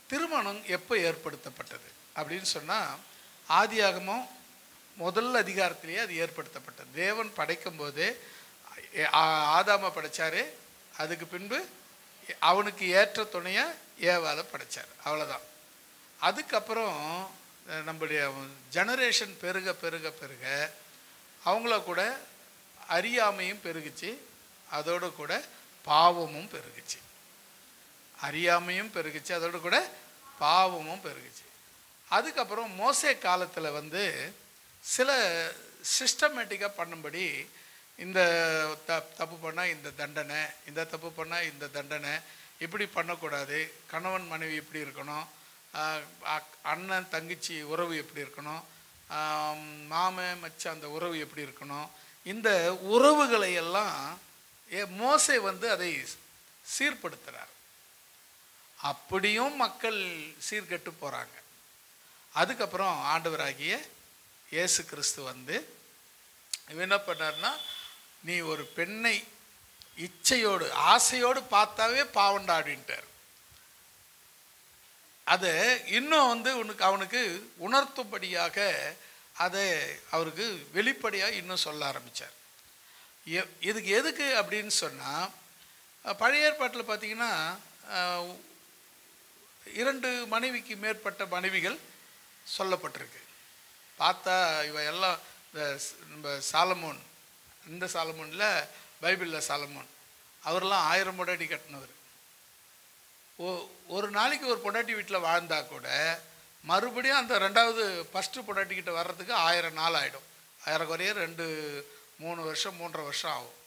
திருமணம் எப்போ ஏற்படுத்தப்பட்டது அப்படின்னு சொன்னால், ஆதியாகமம் முதல் அதிகாரத்திலேயே அது ஏற்படுத்தப்பட்டது. தேவன் படைக்கும் போதே ஆதாமை படைச்சாரு. அதுக்கு பின்பு அவனுக்கு ஏற்ற துணையை ஏவாளை படைச்சார். அவ்வளோதான். அதுக்கப்புறம் நம்முடைய ஜெனரேஷன் பெருக பெருக பெருக அவங்கள கூட அறியாமையும் பெருகுச்சு, அதோடு கூட பாவமும் பெருகுச்சு. அறியாமையும் பெருகுச்சு, அதோடு கூட பாவமும் பெருகுச்சு. அதுக்கப்புறம் மோசே காலத்தில் சில சிஸ்டமேட்டிக்காக பண்ணும்படி, இந்த தப்பு பண்ணால் இந்த தண்டனை, இந்த தப்பு பண்ணால் இந்த தண்டனை, இப்படி பண்ணக்கூடாது, கணவன் மனைவி இப்படி இருக்கணும், அண்ணன் தங்கச்சி உறவு எப்படி இருக்கணும், மாமன் மச்சான் அந்த உறவு எப்படி இருக்கணும், இந்த உறவுகளை எல்லாம் மோசே அதை சீர்படுத்துகிறார். அப்படியும் மக்கள் சீர்கெட்டு போகிறாங்க. அதுக்கப்புறம் ஆண்டவராகிய இயேசு கிறிஸ்து என்ன பண்ணார்னா, நீ ஒரு பெண்ணை இச்சையோடு ஆசையோடு பார்த்தாவே பாவண்டா அப்படின்ட்டார். அதை இன்னும் அவனுக்கு உணர்த்தும்படியாக அதை அவருக்கு வெளிப்படையாக இன்னும் சொல்ல ஆரம்பித்தார். இதுக்கு எதுக்கு அப்படின்னு சொன்னால், பழைய ஏற்பாட்டில் பார்த்தீங்கன்னா 2 மனைவிக்கு மேற்பட்ட மனைவிகள் சொல்லப்பட்டிருக்கு. பார்த்தா இவ எல்லாம் நம்ம சாலமோன், இந்த சாலமோனில் பைபிளில் சாலமோன் அவரெல்லாம் 1000 பொண்டாட்டி கட்டினவர். ஒரு நாளைக்கு ஒரு பொண்டாட்டி வீட்டில் வாழ்ந்தா கூட மறுபடியும் அந்த 2வது ஃபஸ்ட்டு பொண்டாட்டிக்கிட்ட வர்றதுக்கு 1000 நாள் ஆகிடும். 1000 குறைய 2-3 வருஷம் 3.5 வருஷம் ஆகும்.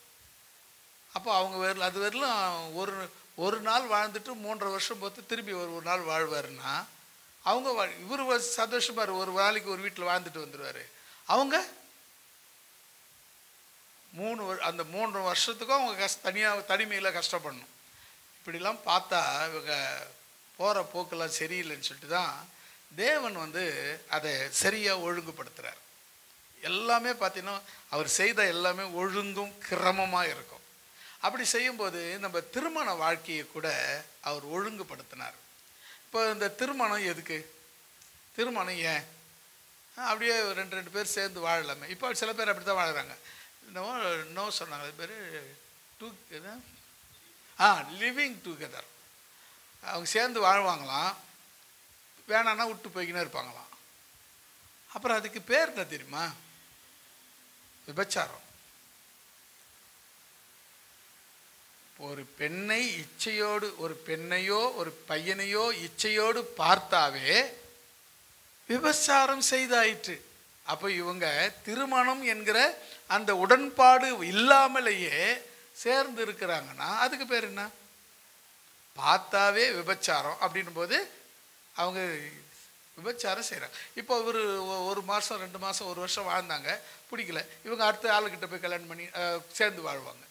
அப்போ அவங்க அது வரலும் ஒரு நாள் வாழ்ந்துட்டு 3.5 வருஷம் பார்த்து திரும்பி ஒரு நாள் வாழ்வாருன்னா, அவங்க இவர் சந்தோஷமாக ஒரு நாளைக்கு ஒரு வீட்டில் வாழ்ந்துட்டு வந்துடுவார். அவங்க அந்த 3 வருஷத்துக்கும் அவங்க தனிமையில் கஷ்டப்படணும். இப்படிலாம் பார்த்தா இவங்க போகிற போக்கெல்லாம் சரியில்லைன்னு சொல்லிட்டு தான் தேவன் அதை சரியாக ஒழுங்குபடுத்துகிறார். எல்லாமே பார்த்தீங்கன்னா அவர் செய்த எல்லாமே ஒழுங்கும் கிரமமாக இருக்கும். அப்படி செய்யும்போது நம்ம திருமண வாழ்க்கையை கூட அவர் ஒழுங்குபடுத்தினார். இப்போ இந்த திருமணம் எதுக்கு? திருமணம் ஏன் அப்படியே 2 பேர் சேர்ந்து வாழலாமே. இப்போ சில பேர் அப்படி தான் வாழுறாங்க. நோ சொன்னாங்க, அது பேர் லிவிங் டுகெதர். அவங்க சேர்ந்து வாழ்வாங்களாம், வேணான்னா விட்டு போய்க்கினே இருப்பாங்களாம். அப்புறம் அதுக்கு பேர் என்ன தெரியுமா? விபச்சாரம். ஒரு பெண்ணை இச்சையோடு, ஒரு பெண்ணையோ ஒரு பையனையோ இச்சையோடு பார்த்தாவே விபச்சாரம் செய்தாயிற்று. அப்போ இவங்க திருமணம் என்கிற அந்த உடன்பாடு இல்லாமலேயே சேர்ந்து இருக்கிறாங்கன்னா அதுக்கு பேர் என்ன? பார்த்தாவே விபச்சாரம். அப்படின்னும் போது அவங்க விபச்சாரம் செய்கிறாங்க. இப்போ ஒரு 1 மாதம் 2 மாதம் 1 வருஷம் வாழ்ந்தாங்க, பிடிக்கல, இவங்க அடுத்த ஆளுக்கிட்ட போய் கல்யாணம் பண்ணி சேர்ந்து வாழ்வாங்க.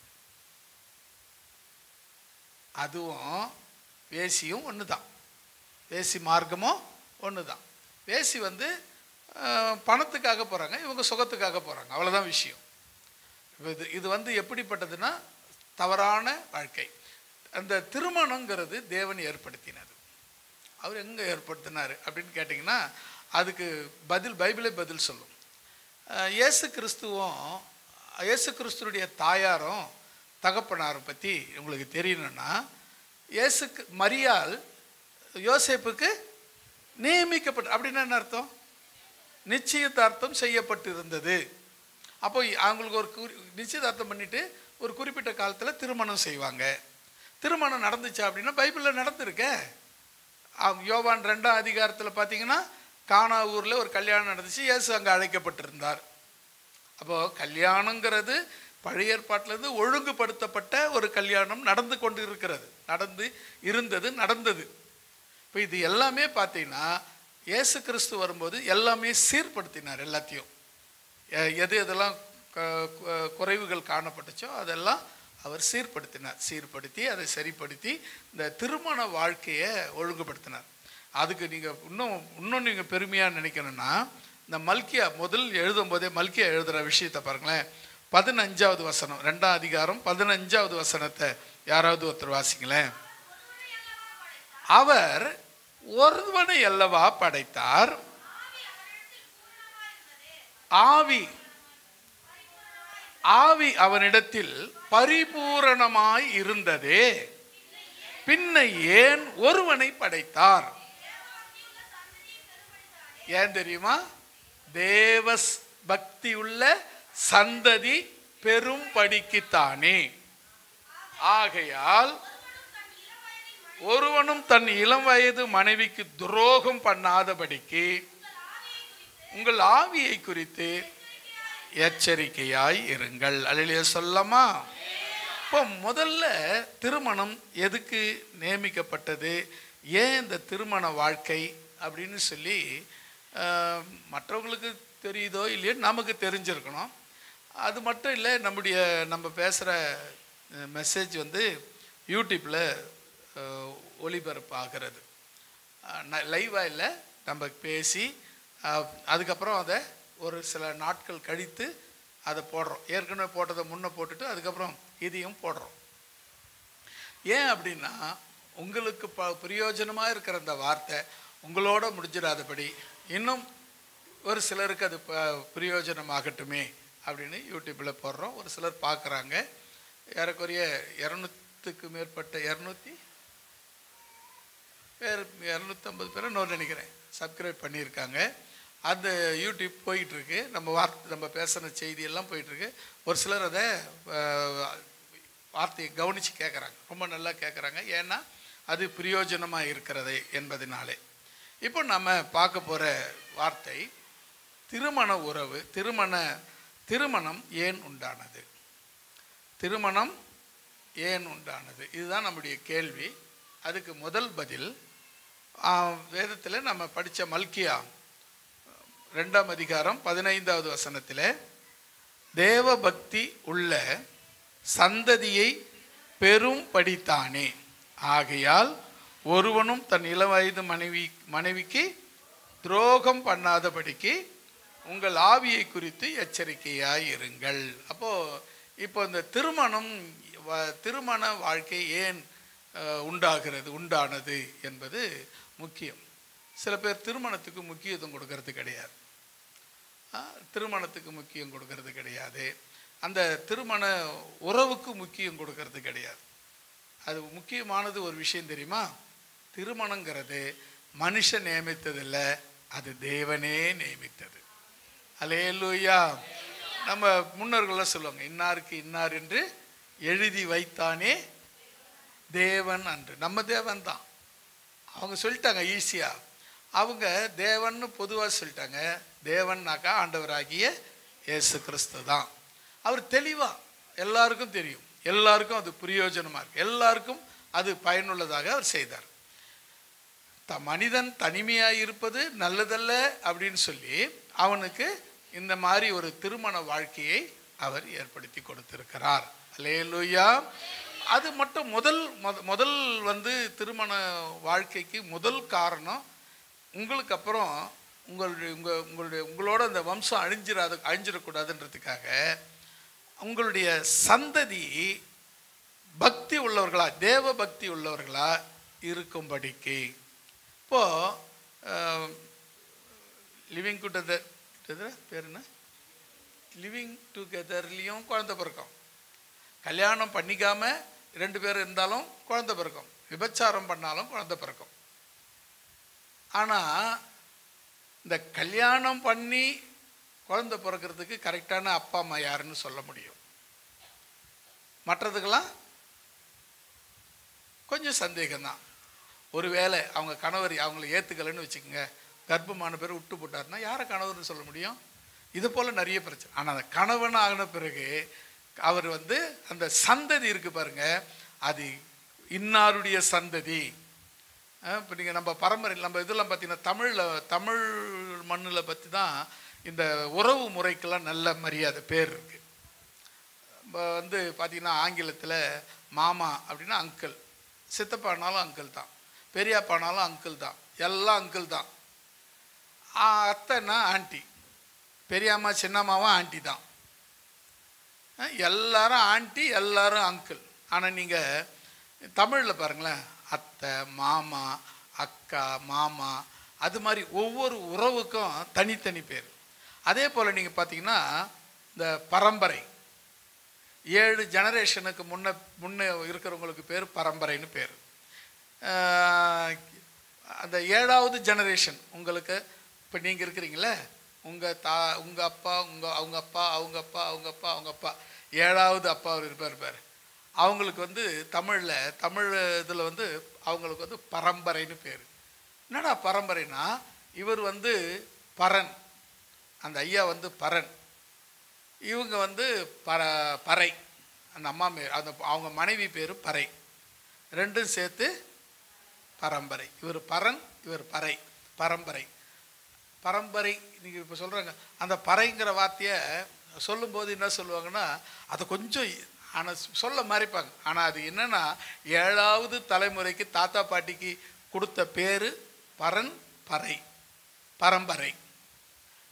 அதுவும் வேசியும் ஒன்று தான், வேசி மார்க்கமும் ஒன்று தான். வேசி பணத்துக்காக போகிறாங்க, இவங்க சுகத்துக்காக போகிறாங்க, அவ்வளோதான் விஷயம். இது எப்படிப்பட்டதுன்னா தவறான வாழ்க்கை. அந்த திருமணங்கிறது தேவன் ஏற்படுத்தினது. அவர் எங்கே ஏற்படுத்தினார் அப்படின்னு கேட்டிங்கன்னா அதுக்கு பைபிளே பதில் சொல்லும். இயேசு கிறிஸ்துவனுடைய தாயாரும் தகப்பனாரை பற்றி உங்களுக்கு தெரியணும்னா, மரியாள் யோசேப்புக்கு நியமிக்கப்பட்ட, அப்படின்னா என்ன அர்த்தம்? நிச்சயதார்த்தம் செய்யப்பட்டிருந்தது. அப்போ அவங்களுக்கு ஒரு நிச்சயதார்த்தம் பண்ணிட்டு ஒரு குறிப்பிட்ட காலத்தில் திருமணம் செய்வாங்க. திருமணம் நடந்துச்சா அப்படின்னா பைபிளில் நடந்திருக்க. யோவான் 2ஆம் அதிகாரத்தில் பார்த்தீங்கன்னா கானா ஊரில் ஒரு கல்யாணம் நடந்துச்சு, இயேசு அங்கே அழைக்கப்பட்டிருந்தார். அப்போது கல்யாணங்கிறது பழைய ஏற்பாட்டிலேருந்து ஒழுங்குபடுத்தப்பட்ட ஒரு கல்யாணம் நடந்து கொண்டு இருக்கிறது, நடந்தது. இப்போ இது எல்லாமே பார்த்தீங்கன்னா இயேசு கிறிஸ்து வரும்போது எல்லாமே சீர்படுத்தினார். எல்லாத்தையும் எதெல்லாம் குறைவுகள் காணப்பட்டுச்சோ அதெல்லாம் அவர் சீர்படுத்தி அதை சரிப்படுத்தி இந்த திருமண வாழ்க்கையை ஒழுங்குபடுத்தினார். அதுக்கு நீங்கள் இன்னும் நீங்கள் பெருமையாக நினைக்கணும்னா, இந்த மல்கியா முதல் எழுதும் போதே மல்கியா எழுதுகிற விஷயத்தை பாருங்களேன். 15வது வசனம், 2ஆம் அதிகாரம் 15வது வசனத்தை யாராவது ஒருத்தர் வாசிங்களேன். அவர் ஒருவனை அல்லவா படைத்தார். ஆவி ஆவி அவனிடத்தில் பரிபூரணமாய் இருந்ததே, பின்ன ஏன் ஒருவனை படைத்தார்? ஏன் தெரியுமா? தேவ பக்தி உள்ள சந்ததி பெரும் படிக்குத்தானே. ஆகையால் ஒருவனும் தன் இளம் வயது மனைவிக்கு துரோகம் பண்ணாதபடிக்கு உங்கள் ஆவியை குறித்து எச்சரிக்கையாய் இருங்கள். அல்லேலூயா சொல்லமா? இப்போ முதல்ல திருமணம் எதுக்கு நியமிக்கப்பட்டது, ஏன் இந்த திருமண வாழ்க்கை அப்படின்னு சொல்லி மற்றவங்களுக்கு தெரியுதோ இல்லையோ நமக்கு தெரிஞ்சிருக்கணும். அது மட்டும் இல்லை, நம்ம பேசுகிற மெசேஜ் வந்து யூடியூப்பில் ஒளிபரப்பாகிறது. லைவாக இல்லை, நம்ம பேசி அதுக்கப்புறம் அதை ஒரு சில நாட்கள் கழித்து அதை போடுறோம். ஏற்கனவே போட்டதை முன்னே போட்டுட்டு அதுக்கப்புறம் இதையும் போடுறோம். ஏன் அப்படின்னா, உங்களுக்கு பிரயோஜனமாக இருக்கிற அந்த வார்த்தை உங்களோட முடிஞ்சிடாதபடி இன்னும் ஒரு சிலருக்கு அது பிரயோஜனமாகட்டுமே அப்படின்னு யூடியூப்பில் போடுறோம். ஒரு சிலர் பார்க்குறாங்க. ஏறக்குறைய 200க்கு மேற்பட்ட 250 பேர் இன்னொரு நினைக்கிறேன் சப்ஸ்கிரைப் பண்ணியிருக்காங்க. அந்த யூடியூப் போயிட்டுருக்கு. நம்ம பேசின செய்தியெல்லாம் போயிட்டுருக்கு. ஒரு சிலர் அதை வார்த்தையை கவனித்து கேட்குறாங்க, ரொம்ப நல்லா கேட்குறாங்க. ஏன்னா அது பிரயோஜனமாக இருக்கிறது என்பதனாலே. இப்போ நம்ம பார்க்க போகிற வார்த்தை திருமண உறவு. திருமணம் ஏன் உண்டானது? திருமணம் ஏன் உண்டானது? இதுதான் நம்முடைய கேள்வி. அதுக்கு முதல் பதில் வேதத்தில் நம்ம படித்த மல்கியா 2ஆம் அதிகாரம் 15வது வசனத்தில், தேவ பக்தி உள்ள சந்ததியை பெரும் படித்தானே, ஆகையால் ஒருவனும் தன் இளவயது மனைவிக்கு துரோகம் பண்ணாதபடிக்கு உங்கள் ஆவியை குறித்து எச்சரிக்கையாய் இருங்கள். இப்போ இந்த திருமண வாழ்க்கை ஏன் உண்டானது என்பது முக்கியம். சில பேர் திருமணத்துக்கு முக்கியத்துவம் கொடுக்கறது கிடையாது. அந்த திருமண உறவுக்கு முக்கியம் கொடுக்கறது கிடையாது. அது முக்கியமானது ஒரு விஷயம் தெரியுமா? திருமணங்கிறது மனுஷன் நியமித்ததில்லை, அது தேவனே நியமித்தது. அல்லேலூயா. நம்ம முன்னோர்கள்லாம் சொல்லுவாங்க, இன்னாருக்கு இன்னார் என்று எழுதி வைத்தானே தேவன் அன்று. நம்ம தேவன் தான். அவங்க சொல்லிட்டாங்க ஈஸியாக. அவங்க தேவன்னு பொதுவாக சொல்லிட்டாங்க. தேவன்னாக்கா ஆண்டவராகிய இயேசு கிறிஸ்து தான். அவர் தெளிவாக எல்லாருக்கும் தெரியும், எல்லாருக்கும் அது பிரயோஜனமாக இருக்கு, எல்லாருக்கும் அது பயனுள்ளதாக அவர் செய்தார். மனிதன் தனிமையாக இருப்பது நல்லதல்ல அப்படின்னு சொல்லி அவனுக்கு இந்த மாதிரி ஒரு திருமண வாழ்க்கையை அவர் ஏற்படுத்தி கொடுத்திருக்கிறார். அல்லேலூயா. அது மட்டும் முதல் வந்து திருமண வாழ்க்கைக்கு முதல் காரணம், உங்களுக்கு அப்புறம் உங்களோட அந்த வம்சம் அழிஞ்சிடக்கூடாதுன்றதுக்காக உங்களுடைய சந்ததி பக்தி உள்ளவர்களா, தேவ பக்தி உள்ளவர்களா இருக்கும்படிக்கு. இப்போது லிவிங் டுகெதர் பேர் என்ன, லிவிங் டுகெதர்லேயும் குழந்தை பிறக்கும். கல்யாணம் பண்ணிக்காமல் 2 பேர் இருந்தாலும் குழந்தை பிறக்கும். விபச்சாரம் பண்ணாலும் குழந்தை பிறக்கும். ஆனால் இந்த கல்யாணம் பண்ணி குழந்தை பிறக்கிறதுக்கு கரெக்டான அப்பா அம்மா யாருன்னு சொல்ல முடியும். மற்றதுக்கெல்லாம் கொஞ்சம் சந்தேகம்தான். ஒருவேளை அவங்க கணவர் அவங்கள ஏற்றுக்கலைன்னு வச்சுக்கோங்க, கர்ப்பமான பேர் விட்டு போட்டாருன்னா யாரை கணவர்னு சொல்ல முடியும்? இது போல் நிறைய பிரச்சனை. ஆனால் அந்த கணவன் ஆகின பிறகு அவர் வந்து அந்த சந்ததி இருக்குது பாருங்க, அது இன்னாருடைய சந்ததி. இப்போ நீங்கள் நம்ம பரம்பரை நம்ம இதெல்லாம் பார்த்தீங்கன்னா தமிழ் மண்ணில் பற்றி தான் இந்த உறவு முறைக்கெல்லாம் நல்ல மரியாதை பேர் இருக்குது. இப்போ வந்து பார்த்திங்கன்னா ஆங்கிலத்தில் மாமா அப்படின்னா அங்கிள், சித்தப்பானாலும் அங்கிள் தான், பெரியாப்பானாலும் அங்கிள் தான், எல்லாம் அங்கிள் தான். அத்தைன்னா ஆண்டி, பெரியம்மா சின்னம்மாவும் ஆண்டி தான். எல்லாரும் ஆண்டி, எல்லாரும் அங்கிள். ஆனால் நீங்கள் தமிழில் பாருங்களேன், அத்தை மாமா அக்கா, மாமா, அது மாதிரி ஒவ்வொரு உறவுக்கும் தனித்தனி பேர். அதே போல் நீங்கள் பார்த்தீங்கன்னா இந்த பரம்பரை 7 ஜெனரேஷனுக்கு முன்னே இருக்கிறவங்களுக்கு பேர் பரம்பரைன்னு பேர். அந்த 7வது ஜெனரேஷன் உங்களுக்கு இப்போ நீங்கள் இருக்கிறீங்களே, உங்கள் அப்பா, அவங்க அப்பா, அவங்க அப்பா, அவங்க அப்பா, அவங்க அப்பா, 7வது அப்பா அவர் இருப்பார். அவங்களுக்கு வந்து தமிழ் இதில் வந்து அவங்களுக்கு வந்து பரம்பரைன்னு பேர். என்னடா பரம்பரைனா, இவர் வந்து பரன், அந்த ஐயா வந்து பரன், இவங்க வந்து பறை, அந்த அம்மா அந்த அவங்க மனைவி பேர் பறை, ரெண்டும் சேர்த்து பரம்பரை. இவர் பரன், இவர் பறை, பரம்பரை. பரம்பரை நீங்கள் இப்போ சொல்கிறாங்க. அந்த பறைங்கிற வார்த்தையை சொல்லும்போது என்ன சொல்லுவாங்கன்னா, அதை கொஞ்சம் ஆனால் சொல்ல மறைப்பாங்க. ஆனால் அது என்னென்னா 7வது தலைமுறைக்கு தாத்தா பாட்டிக்கு கொடுத்த பேர் பரன், பறை, பரம்பரை.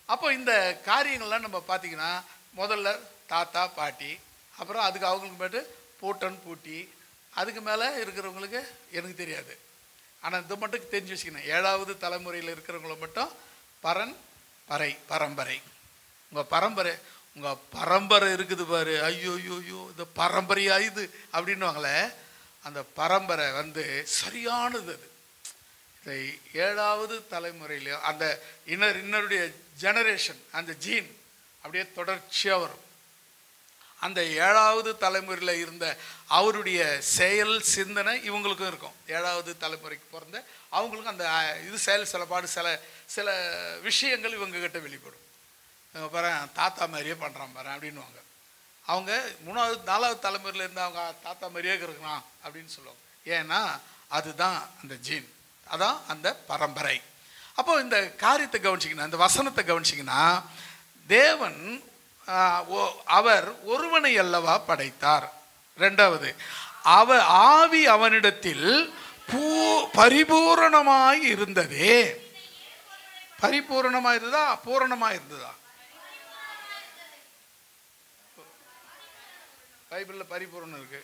அப்போ இந்த காரியங்கள்லாம் நம்ம பார்த்திங்கன்னா முதல்ல தாத்தா பாட்டி, அப்புறம் அதுக்கு அவங்களுக்கு மேட்டு பூட்டன் பூட்டி, அதுக்கு மேலே இருக்கிறவங்களுக்கு எனக்கு தெரியாது. ஆனால் இது மட்டும் தெரிஞ்சு வச்சுக்கணும், 7வது தலைமுறையில் இருக்கிறவங்கள மட்டும் பரன், பறை, பரம்பரை. உங்கள் பரம்பரை இருக்குது பாரு, ஐயோ ஐயோ இந்த பரம்பரையா இது அப்படின்வாங்களே, அந்த பரம்பரை வந்து சரியானது. அது இந்த 7வது தலைமுறையிலையும் அந்த இன்னருடைய ஜெனரேஷன், அந்த ஜீன் அப்படியே தொடர்ச்சியாக வரும். அந்த 7வது தலைமுறையில் இருந்த அவருடைய செயல் சிந்தனை இவங்களுக்கும் இருக்கும். 7வது தலைமுறைக்கு பிறந்த அவங்களுக்கும் அந்த இது செயல் சிலப்பாடு சில விஷயங்கள் இவங்ககிட்ட வெளிப்படும். பாரு தாத்தா மாதிரியே பண்ணுறான் பாரு அப்படின்வாங்க. அவங்க 3வது 4வது தலைமுறையில் இருந்து அவங்க தாத்தா மாதிரியே இருக்கலாம் அப்படின்னு சொல்லுவாங்க. ஏன்னா அதுதான் அந்த ஜீன், அதான் அந்த பரம்பரை. அப்போ இந்த காரியத்தை கவனிச்சிங்கன்னா, இந்த வசனத்தை கவனிச்சிங்கன்னா, தேவன் அவர் ஒருவனை அல்லவா படைத்தார். 2வது, ஆவி அவனிடத்தில் பரிபூரணமாய் இருந்ததே. பரிபூரணமாய் இருந்ததா, பூரணமாய் இருந்ததா? பைபிளில் பரிபூரணம் இருக்கு.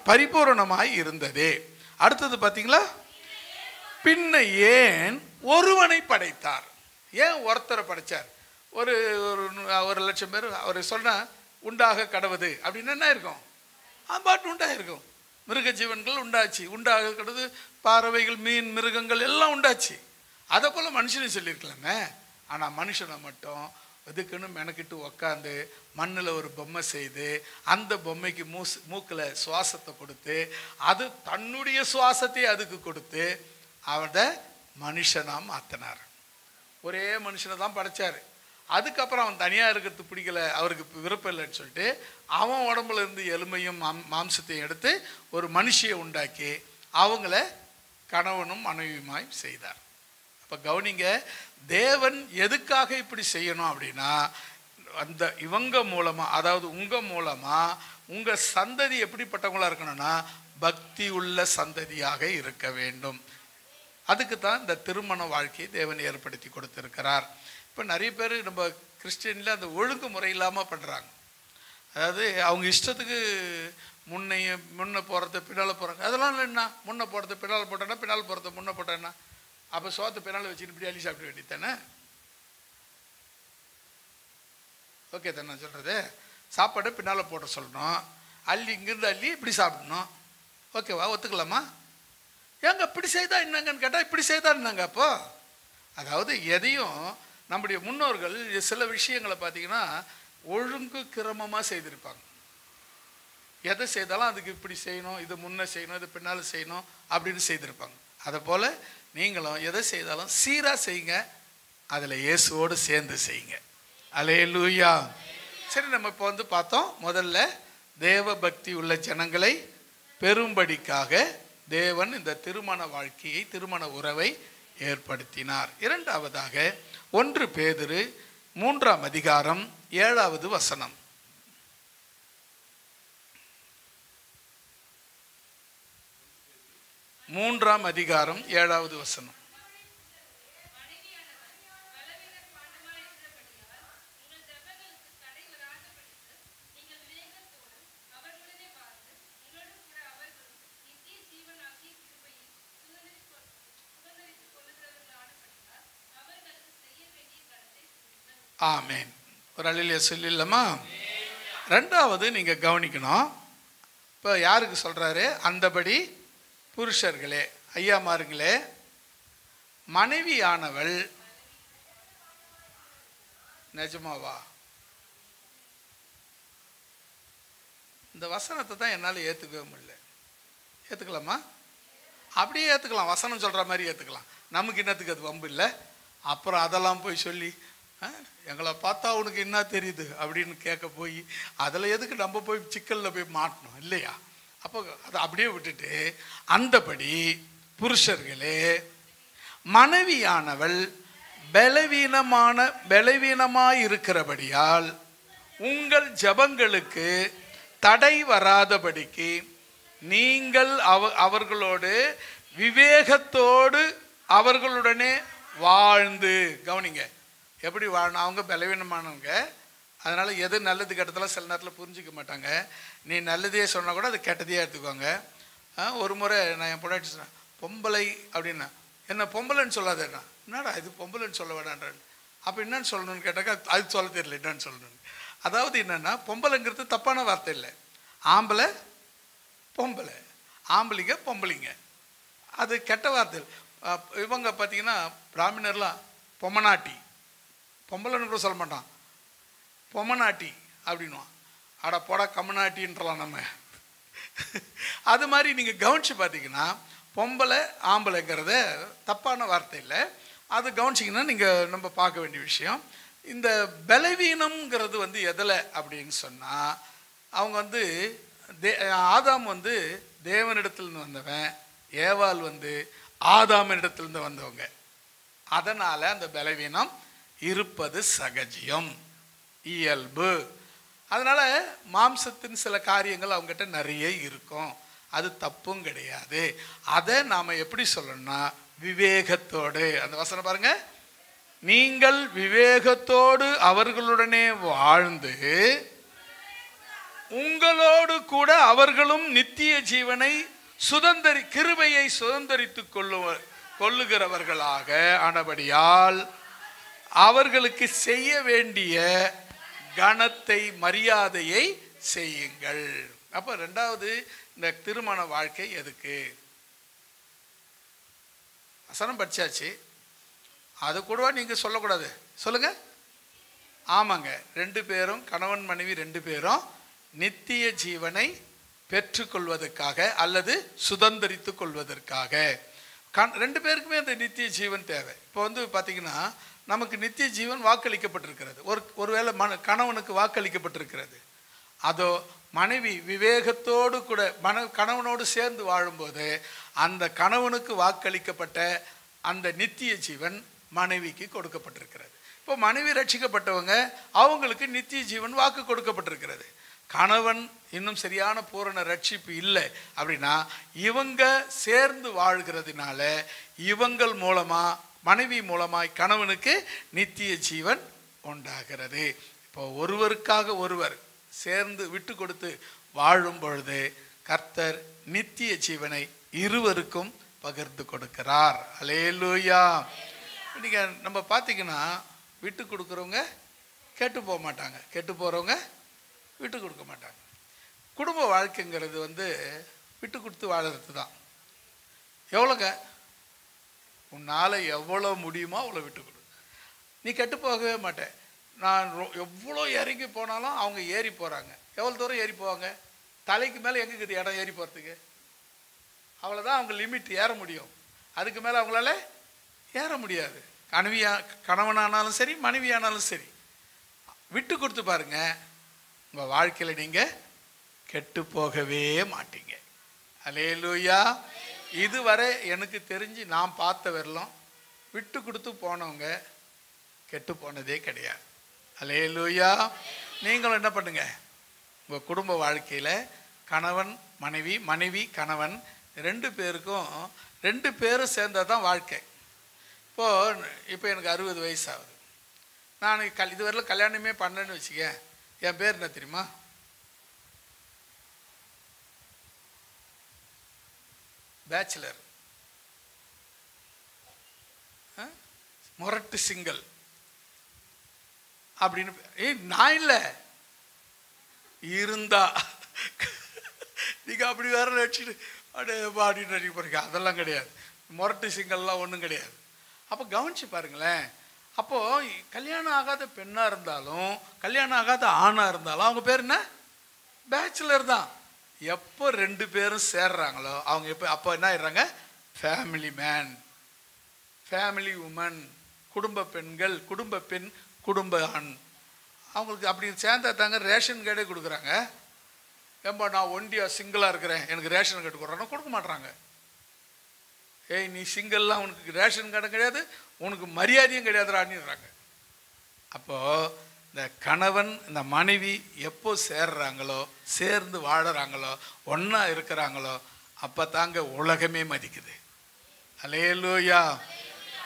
பரிபூரணமாய் இருந்ததே. அடுத்தது பார்த்தீங்களா, பின்ன ஏன் ஒருவனை படைத்தார்? ஏன் ஒருத்தரை படைச்சார்? ஒரு 1,00,000 பேர் அவர் சொன்ன உண்டாக கடவுது அப்படின்னு என்ன இருக்கும்? பாட்டு உண்டாயிருக்கும். மிருக ஜீவன்கள் உண்டாச்சு, உண்டாக கடவுது, பறவைகள், மீன், மிருகங்கள் எல்லாம் உண்டாச்சு. அதை போல் மனுஷனை சொல்லியிருக்கலாமே. ஆனால் மனுஷனை மட்டும் எதுக்குன்னு மெனக்கிட்டு உக்காந்து மண்ணில் ஒரு பொம்மை செய்து, அந்த பொம்மைக்கு மூக்கில் சுவாசத்தை கொடுத்து, அது தன்னுடைய சுவாசத்தை அதுக்கு கொடுத்து அவனை மனுஷனாக மாற்றினார். ஒரே மனுஷனை தான் படைச்சார். அதுக்கப்புறம் அவன் தனியாக இருக்கிறது பிடிக்கல, அவருக்கு விருப்பம் இல்லைன்னு சொல்லிட்டு அவன் உடம்புல இருந்து எலும்பையும் மாம்சத்தையும் எடுத்து ஒரு மனுஷியை உண்டாக்கி அவங்கள கணவனும் மனைவியுமாய் செய்தார். அப்போ கவனிங்க, தேவன் எதுக்காக இப்படி செய்யணும் அப்படின்னா, அந்த இவங்க மூலமாக, அதாவது உங்கள் மூலமாக உங்கள் சந்ததி எப்படிப்பட்டவங்களாக இருக்கணும்னா பக்தி உள்ள சந்ததியாக இருக்க வேண்டும். அதுக்கு தான் இந்த திருமண வாழ்க்கையை தேவன் ஏற்படுத்தி கொடுத்துருக்கிறார். இப்போ நிறைய பேர் நம்ம கிறிஸ்டியனில் அந்த ஒழுங்கு முறை இல்லாமல் பண்ணுறாங்க. அதாவது அவங்க இஷ்டத்துக்கு முன்ன போகிறது பின்னால் போகிறாங்க. அதெல்லாம் இல்லைன்னா, முன்ன போகிறது பின்னால் போட்டோன்னா, பின்னால் போகிறது முன்ன போட்டோன்னா, அப்போ சோத்தை பின்னால் வச்சுட்டு இப்படி அள்ளி சாப்பிட வேண்டியது தானே? ஓகே தானே நான் சொல்கிறது? சாப்பாடு பின்னால் போட சொல்லணும், அள்ளி இங்கேருந்து அள்ளி இப்படி சாப்பிடணும். ஓகேவா, ஒத்துக்கலாமா? ஏங்க இப்படி செய்தா என்னங்கன்னு கேட்டால் இப்படி செய்தா என்னங்க? அப்போ அதாவது எதையும் நம்முடைய முன்னோர்கள் சில விஷயங்களை பார்த்தீங்கன்னா ஒழுங்கு கிரமமாக செய்திருப்பாங்க. எதை செய்தாலும் அதுக்கு இப்படி செய்யணும், இது முன்ன செய்யணும், இது பின்னால் செய்யணும் அப்படின்னு செய்திருப்பாங்க. அதை போல் நீங்களும் எதை செய்தாலும் சீராக செய்யுங்க, அதில் இயேசுவோடு சேர்ந்து செய்யுங்க. அல்லேலூயா. சரி, நம்ம இப்போ வந்து பார்த்தோம், முதல்ல தேவ பக்தி உள்ள ஜனங்களை பெரும்படிக்காக தேவன் இந்த திருமண வாழ்க்கையை, திருமண உறவை ஏற்படுத்தினார். 2வதாக 1 பேதுரு 3ஆம் அதிகாரம் 7வது வசனம். 3ஆம் அதிகாரம் 7வது வசனம். ஆமேன். ஒரு அல்லேலூயா சொல்லிடலாமா? ரெண்டாவது நீங்கள் கவனிக்கணும். இப்போ யாருக்கு சொல்கிறாரு? அந்தபடி புருஷர்களே, ஐயாமாருங்களே, மனைவியானவள் நிஜமாவா? இந்த வசனத்தை தான் என்னால் ஏற்றுக்கவே முடியல. ஏற்றுக்கலாமா? அப்படியே ஏற்றுக்கலாம், வசனம் சொல்கிற மாதிரி ஏற்றுக்கலாம். நமக்கு என்னத்துக்கு அது வம்பு இல்லை. அப்புறம் அதெல்லாம் போய் சொல்லி எங்களை பார்த்தா உனக்கு என்ன தெரியுது அப்படின்னு கேட்க போய் அதில் எதுக்கு நம்ம போய் சிக்கலில் போய் மாட்டணும் இல்லையா? அப்போ அதை அப்படியே விட்டுட்டு, அந்தபடி புருஷர்களே, மனைவியானவள் பலவீனமாய் இருக்கிறபடியால் உங்கள் ஜெபங்களுக்கு தடை வராதபடிக்கு நீங்கள் அவர்களோடு விவேகத்தோடு அவர்களுடனே வாழ்ந்து, கவனிங்க எப்படி வாழணும். அவங்க பலவீனமானவங்க, அதனால் எது நல்லது கெட்டதெல்லாம் சில நேரத்தில் புரிஞ்சிக்க மாட்டாங்க. நீ நல்லதே சொன்னால் கூட அது கெட்டதையே எடுத்துக்குவாங்க. ஒரு முறை நான் என் பொண்டாட்டி சொன்னேன், பொம்பளை அப்படின்னா என்ன பொம்பளைன்னு சொல்லாதேண்ணா. என்னடா இது பொம்பளைன்னு சொல்ல வேண்டான்றேன். அப்போ என்னன்னு சொல்லணும்னு கேட்டாக்கா அது சொல்ல தெரியல என்னன்னு சொல்லணும்னு. அதாவது என்னென்னா, பொம்பளைங்கிறது தப்பான வார்த்தை இல்லை. ஆம்பளை பொம்பளை, ஆம்பளைங்க பொம்பளைங்க, அது கெட்ட வார்த்தை. இவங்க பார்த்தீங்கன்னா பிராமணர்லாம் பொம்மநாட்டி, பொம்பளைன்னு கூட சொல்ல மாட்டான், பொம்மநாட்டி அப்படின்வான். அட போடா கம்மநாட்டின்றலாம் நம்ம. அது மாதிரி நீங்கள் கவனித்து பார்த்தீங்கன்னா பொம்பளை ஆம்பளைங்கிறத தப்பான வார்த்தை இல்லை. அது கவனிச்சிங்கன்னா நீங்கள் நம்ம பார்க்க வேண்டிய விஷயம். இந்த பலவீனம்ங்கிறது வந்து எதில் அப்படின்னு சொன்னால், அவங்க வந்து ஆதாம் வந்து தேவனிடத்துலேருந்து வந்தவன், ஏவாள் வந்து ஆதாமினிடத்திலிருந்து வந்தவங்க. அதனால் அந்த பலவீனம் இருப்பது சகஜியம், இயல்பு. அதனால் மாம்சத்தின் சில காரியங்கள் அவங்ககிட்ட நிறைய இருக்கும், அது தப்பும் கிடையாது. அதை நாம் எப்படி சொல்லணும்னா விவேகத்தோடு. அந்த வசனம் பாருங்க, நீங்கள் விவேகத்தோடு அவர்களுடனே வாழ்ந்து உங்களோடு கூட அவர்களும் நித்திய ஜீவனை கிருபையை சுதந்தரித்துக் கொள்ளுகிறவர்களாக ஆனபடியால் அவர்களுக்கு செய்ய வேண்டிய கனத்தை மரியாதையை செய்யுங்கள். அப்போ ரெண்டாவது, இந்த திருமண வாழ்க்கை எதுக்கு? வசனம் படிச்சாச்சு, அது கூடவா நீங்கள் சொல்லக்கூடாது? சொல்லுங்க. ஆமாங்க, ரெண்டு பேரும் கணவன் மனைவி ரெண்டு பேரும் நித்திய ஜீவனை பெற்றுக்கொள்வதற்காக அல்லது சுதந்திரித்து கொள்வதற்காக ரெண்டு பேருக்குமே அந்த நித்திய ஜீவன் தேவை. இப்போ வந்து பார்த்தீங்கன்னா நமக்கு நித்திய ஜீவன் வாக்களிக்கப்பட்டிருக்கிறது. ஒருவேளை கணவனுக்கு வாக்களிக்கப்பட்டிருக்கிறது. அதோ மனைவி விவேகத்தோடு கூட கணவனோடு சேர்ந்து வாழும்போது அந்த கணவனுக்கு வாக்களிக்கப்பட்ட அந்த நித்திய ஜீவன் மனைவிக்கு கொடுக்கப்பட்டிருக்கிறது. இப்போ மனைவி ரட்சிக்கப்பட்டவங்க, அவங்களுக்கு நித்திய ஜீவன் வாக்கு கொடுக்கப்பட்டிருக்கிறது. கணவன் இன்னும் சரியான பூரண ரட்சிப்பு இல்லை அப்படின்னா இவங்க சேர்ந்து வாழ்கிறதுனால இவங்கள் மூலமாக, மனைவி மூலமாய் கணவனுக்கு நித்திய ஜீவன் உண்டாகிறது. இப்போ ஒருவருக்காக ஒருவர் சேர்ந்து விட்டு கொடுத்து வாழும் பொழுது கர்த்தர் நித்திய ஜீவனை இருவருக்கும் பகிர்ந்து கொடுக்கிறார். அல்லேலூயா. இன்னைக்கு நம்ம பார்த்தீங்கன்னா விட்டு கொடுக்குறவங்க கெட்டு போக மாட்டாங்க, கெட்டு போகிறவங்க விட்டு கொடுக்க மாட்டாங்க. குடும்ப வாழ்க்கைங்கிறது வந்து விட்டு கொடுத்து வாழறது தான். எவ்வளோங்க உன்னால் எவ்வளோ முடியுமோ அவ்வளோ விட்டு கொடு. நீ கெட்டு போகவே மாட்டேன். நான் எவ்வளோ இறங்கி போனாலும் அவங்க ஏறி போகிறாங்க. எவ்வளோ தூரம் ஏறி போவாங்க? தலைக்கு மேலே எங்கே இருக்குது இடம் ஏறி போகிறதுக்கு? அவ்வளோதான் அவங்க லிமிட், ஏற முடியும். அதுக்கு மேலே அவங்களால ஏற முடியாது. கணவனானாலும் சரி, மனைவியானாலும் சரி, விட்டு கொடுத்து பாருங்க, உங்கள் வாழ்க்கையில் நீங்கள் கெட்டு போகவே மாட்டீங்க. அல்லேலூயா. இதுவரை எனக்கு தெரிஞ்சு நான் பார்த்த வரலாம் விட்டு கொடுத்து போனவங்க கெட்டு போனதே கிடையாது. அல்லேலூயா. நீங்களும் என்ன பண்ணுங்க, உங்கள் குடும்ப வாழ்க்கையில் கணவன் மனைவி, மனைவி கணவன் ரெண்டு பேரும் சேர்ந்தது தான் வாழ்க்கை. இப்போ எனக்கு 60 வயசு ஆகுது. நான் இதுவரையிலும் கல்யாணமே பண்ணேன்னு வச்சுக்க. என் பேர் என்ன தெரியுமா? பேச்சுலர், முரட்டு சிங்கிள். அப்படின்னு. நான் இல்லை, இருந்தா நீங்கள் அப்படி வேற நினச்சிட்டு அப்படியே அப்படின்னு நினைக்க போகிறீங்க. அதெல்லாம் கிடையாது. முரட்டு சிங்கல்லாம் ஒன்றும் கிடையாது. அப்போ கவனிச்சு பாருங்களேன். அப்போது கல்யாணம் ஆகாத பெண்ணாக இருந்தாலும் கல்யாணம் ஆகாத ஆணாக இருந்தாலும் அவங்க பேர் என்ன? பேச்சுலர் தான். எப்போ ரெண்டு பேரும் சேர்றாங்களோ அவங்க அப்போ என்ன ஆயிடுறாங்க? ஃபேமிலி மேன், ஃபேமிலி உமன், குடும்ப பெண்கள், குடும்ப பெண், குடும்ப ஆண். அவங்களுக்கு அப்படி சேர்ந்தா தாங்க ரேஷன் கார்டே கொடுக்குறாங்க. ஏன்பா நான் ஒண்டியாக சிங்கிளாக இருக்கிறேன், எனக்கு ரேஷன் கார்டு கொடுக்குறேன்னா கொடுக்க மாட்றாங்க. ஏய் நீ சிங்கிள்லாம், உனக்கு ரேஷன் கார்டும் கிடையாது, உனக்கு மரியாதையும் கிடையாதுறான்னுறாங்க. அப்போது இந்த கணவன் இந்த மனைவி எப்போ சேர்றாங்களோ, சேர்ந்து வாழறாங்களோ, ஒன்றா இருக்கிறாங்களோ, அப்போ தாங்க உலகமே மதிக்குது. அல்லேலூயா.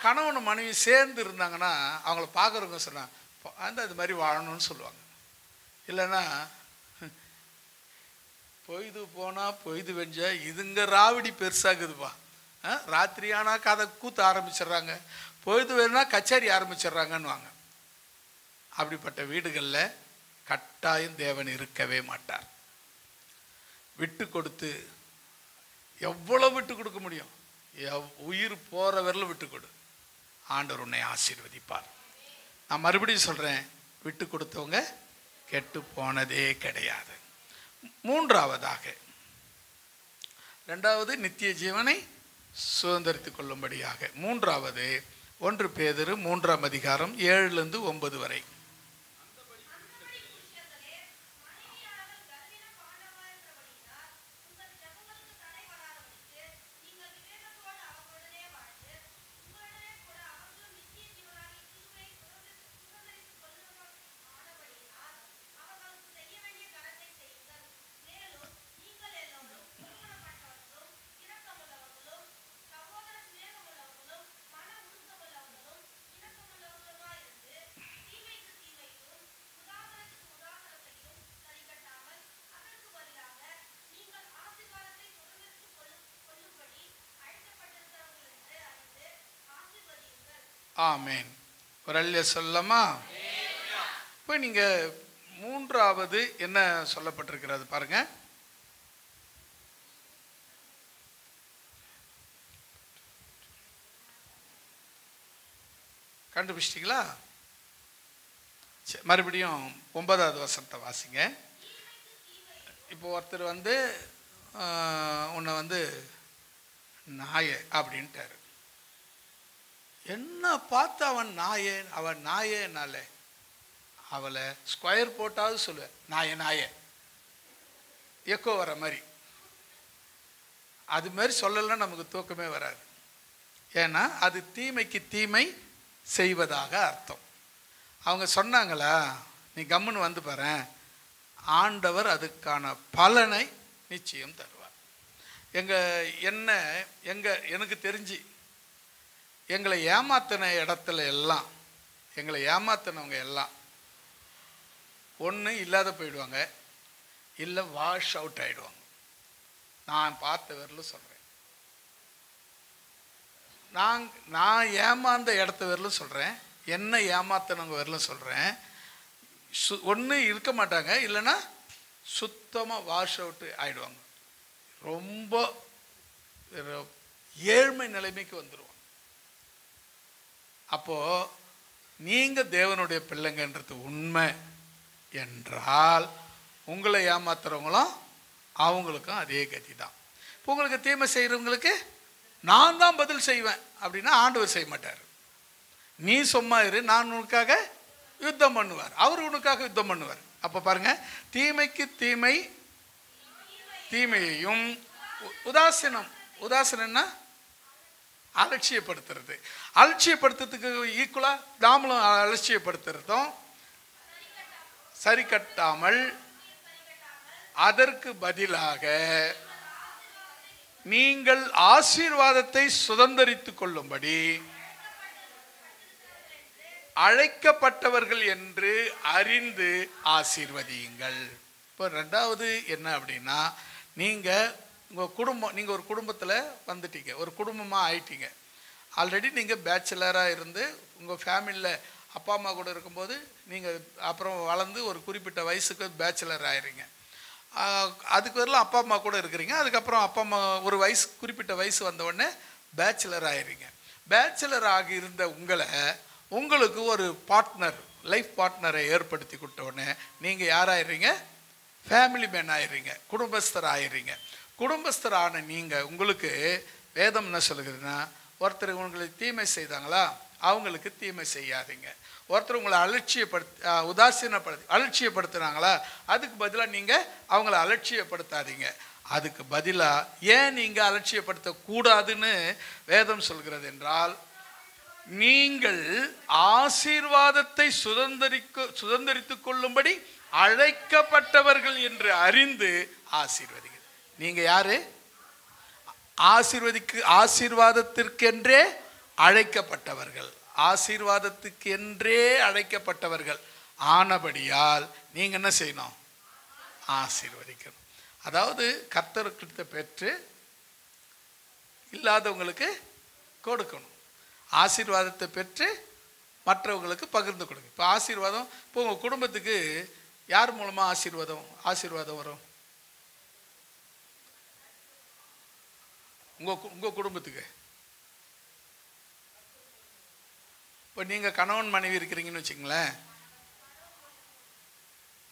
கணவன் மனைவி சேர்ந்து இருந்தாங்கன்னா அவங்கள பார்க்குறவங்க சொன்னாங்க அது மாதிரி வாழணும்னு சொல்லுவாங்க. இல்லைன்னா பொய்து போனால் பொய்து வெஞ்சா இதுங்க ராவடி பெருசாகுதுப்பா. ராத்திரி ஆனால் கதை கூத்த ஆரம்பிச்சிடுறாங்க, பொழுது வேணும்னா கச்சேரி ஆரம்பிச்சிடுறாங்கன்னு வாங்க. அப்படிப்பட்ட வீடுகளில் கட்டாயம் தேவன் இருக்கவே மாட்டார். விட்டு கொடுத்து எவ்வளோ விட்டு கொடுக்க முடியும்? உயிர் போகிற வரலும் விட்டு கொடு, ஆண்டவர் உன்னை ஆசீர்வதிப்பார். நான் மறுபடியும் சொல்கிறேன், விட்டு கொடுத்தவங்க கெட்டு போனதே கிடையாது. மூன்றாவதாக, ரெண்டாவது நித்திய ஜீவனை சுதந்திரித்துக் கொள்ளும்படியாக. மூன்றாவது 1 பேதுரு 3ஆம் அதிகாரம் 7-9 வரை. ஆமேன். ஒரு அல்ல சொல்லமா? இப்போ நீங்கள் மூன்றாவது என்ன சொல்லப்பட்டிருக்கிறது பாருங்க. கண்டுபிடிச்சிட்டிங்களா? மறுபடியும் 9வது வசனத்தை வாசிங்க. இப்போ ஒருத்தர் உன்னை நாய அப்படின்ட்டாரு. என்ன பார்த்து அவன் நாயனால அவளை ஸ்கொயர் போட்டாவது சொல்லுவேன், நாய எக்கோ வர மாதிரி. அது மாதிரி சொல்லலாம் நமக்கு தூக்கமே வராது. ஏன்னா அது தீமைக்கு தீமை செய்வதாக அர்த்தம். அவங்க சொன்னாங்களா, நீ கம்முன்னு பாரு, ஆண்டவர் அதுக்கான பலனை நிச்சயம் தருவார். எனக்கு தெரிஞ்சு எங்களை ஏமாத்தின இடத்துல எல்லாம், எங்களை ஏமாத்தினவங்க எல்லாம் ஒன்று இல்லாத போயிடுவாங்க, இல்லை வாஷ் அவுட் ஆகிடுவாங்க. நான் பார்த்த வரலும் சொல்கிறேன், நான் ஏமாந்த இடத்த வரலும் சொல்கிறேன், என்ன ஏமாத்தினவங்க வரலும் சொல்கிறேன். ஒன்று இருக்க மாட்டாங்க, இல்லைன்னா சுத்தமாக வாஷ் அவுட்டு ஆகிடுவாங்க. ரொம்ப ஏழ்மை நிலைமைக்கு வந்துடுவாங்க. அப்போது நீங்கள் தேவனுடைய பிள்ளைங்கன்றது உண்மை என்றால் உங்களை ஏமாத்துறவங்களும் அவங்களுக்கும் அதே கதி தான். இப்போ உங்களுக்கு தீமை செய்கிறவங்களுக்கு நான் தான் பதில் செய்வேன் அப்படின்னா ஆண்டவர் செய்ய மாட்டார். நீ சும்மா இரு, நான் உனக்காக யுத்தம் பண்ணுவார், அவர் உனக்காக யுத்தம் பண்ணுவார். அப்போ பாருங்கள், தீமைக்கு தீமையையும் உதாசீனம்னா அலட்சியப்படுத்துறது. அலட்சியப்படுத்துறதுக்கு ஈக்குவலாக நாமளும் அலட்சியப்படுத்துறதும் சரி கட்டாமல் அதற்கு பதிலாக நீங்கள் ஆசீர்வாதத்தை சுதந்திரித்துக் கொள்ளும்படி அழைக்கப்பட்டவர்கள் என்று அறிந்து ஆசீர்வதியுங்கள். இப்போ ரெண்டாவது என்ன அப்படின்னா, நீங்கள் ஒரு குடும்பத்தில் வந்துட்டீங்க, ஒரு குடும்பமாக ஆயிட்டீங்க. ஆல்ரெடி நீங்கள் பேச்சுலராக இருந்து உங்கள் ஃபேமிலியில் அப்பா அம்மா கூட இருக்கும்போது நீங்கள் அப்புறம் வளர்ந்து ஒரு குறிப்பிட்ட வயசுக்கு பேச்சுலர் ஆயிடுறீங்க. அதுக்கு வரலாம் அப்பா அம்மா கூட இருக்கிறீங்க. அதுக்கப்புறம் அப்பா அம்மா ஒரு வயசு குறிப்பிட்ட வயசு வந்தவுடனே பேச்சுலர் ஆயிடுறீங்க. பேச்சுலர் ஆகி இருந்த உங்களுக்கு ஒரு பார்ட்னர், லைஃப் பார்ட்னரை ஏற்படுத்தி கொடுத்தவுடனே நீங்கள் யாராயிடுறீங்க? Family man ஆயிடுறீங்க, குடும்பஸ்தர் ஆயிடுறீங்க. குடும்பஸ்தர் ஆன நீங்கள், உங்களுக்கு வேதம் என்ன சொல்லுகிறதுன்னா, ஒருத்தர் உங்களுக்கு தீமை செய்தாங்களா, அவங்களுக்கு தீமை செய்யாதீங்க. ஒருத்தர் உங்களை அலட்சியப்படுத்துனாங்களா, அதுக்கு பதிலாக நீங்கள் அவங்கள அலட்சியப்படுத்தாதீங்க. அதுக்கு பதிலாக ஏன் நீங்கள் அலட்சியப்படுத்தக்கூடாதுன்னு வேதம் சொல்கிறது என்றால், நீங்கள் ஆசீர்வாதத்தை சுதந்தரித்துக் கொள்ளும்படி அழைக்கப்பட்டவர்கள் என்று அறிந்து ஆசீர்வதிங்க. நீங்க யாரு? ஆசீர்வாதத்திற்கென்றே அழைக்கப்பட்டவர்கள், ஆசீர்வாதத்துக்கென்றே அழைக்கப்பட்டவர்கள் ஆனபடியால் நீங்க என்ன செய்யணும்? ஆசீர்வதிக்கணும். அதாவது கர்த்தர்கிட்ட பெற்று இல்லாதவங்களுக்கு கொடுக்கணும். ஆசீர்வாதத்தை பெற்று மற்றவங்களுக்கு பகிர்ந்து கொடுங்க. இப்போ ஆசீர்வாதம், இப்போ உங்கள் குடும்பத்துக்கு யார் மூலமாக ஆசீர்வாதம் வரும்? உங்கள் குடும்பத்துக்கு இப்போ நீங்கள் கணவன் மனைவி இருக்கிறீங்கன்னு வச்சுங்களேன்,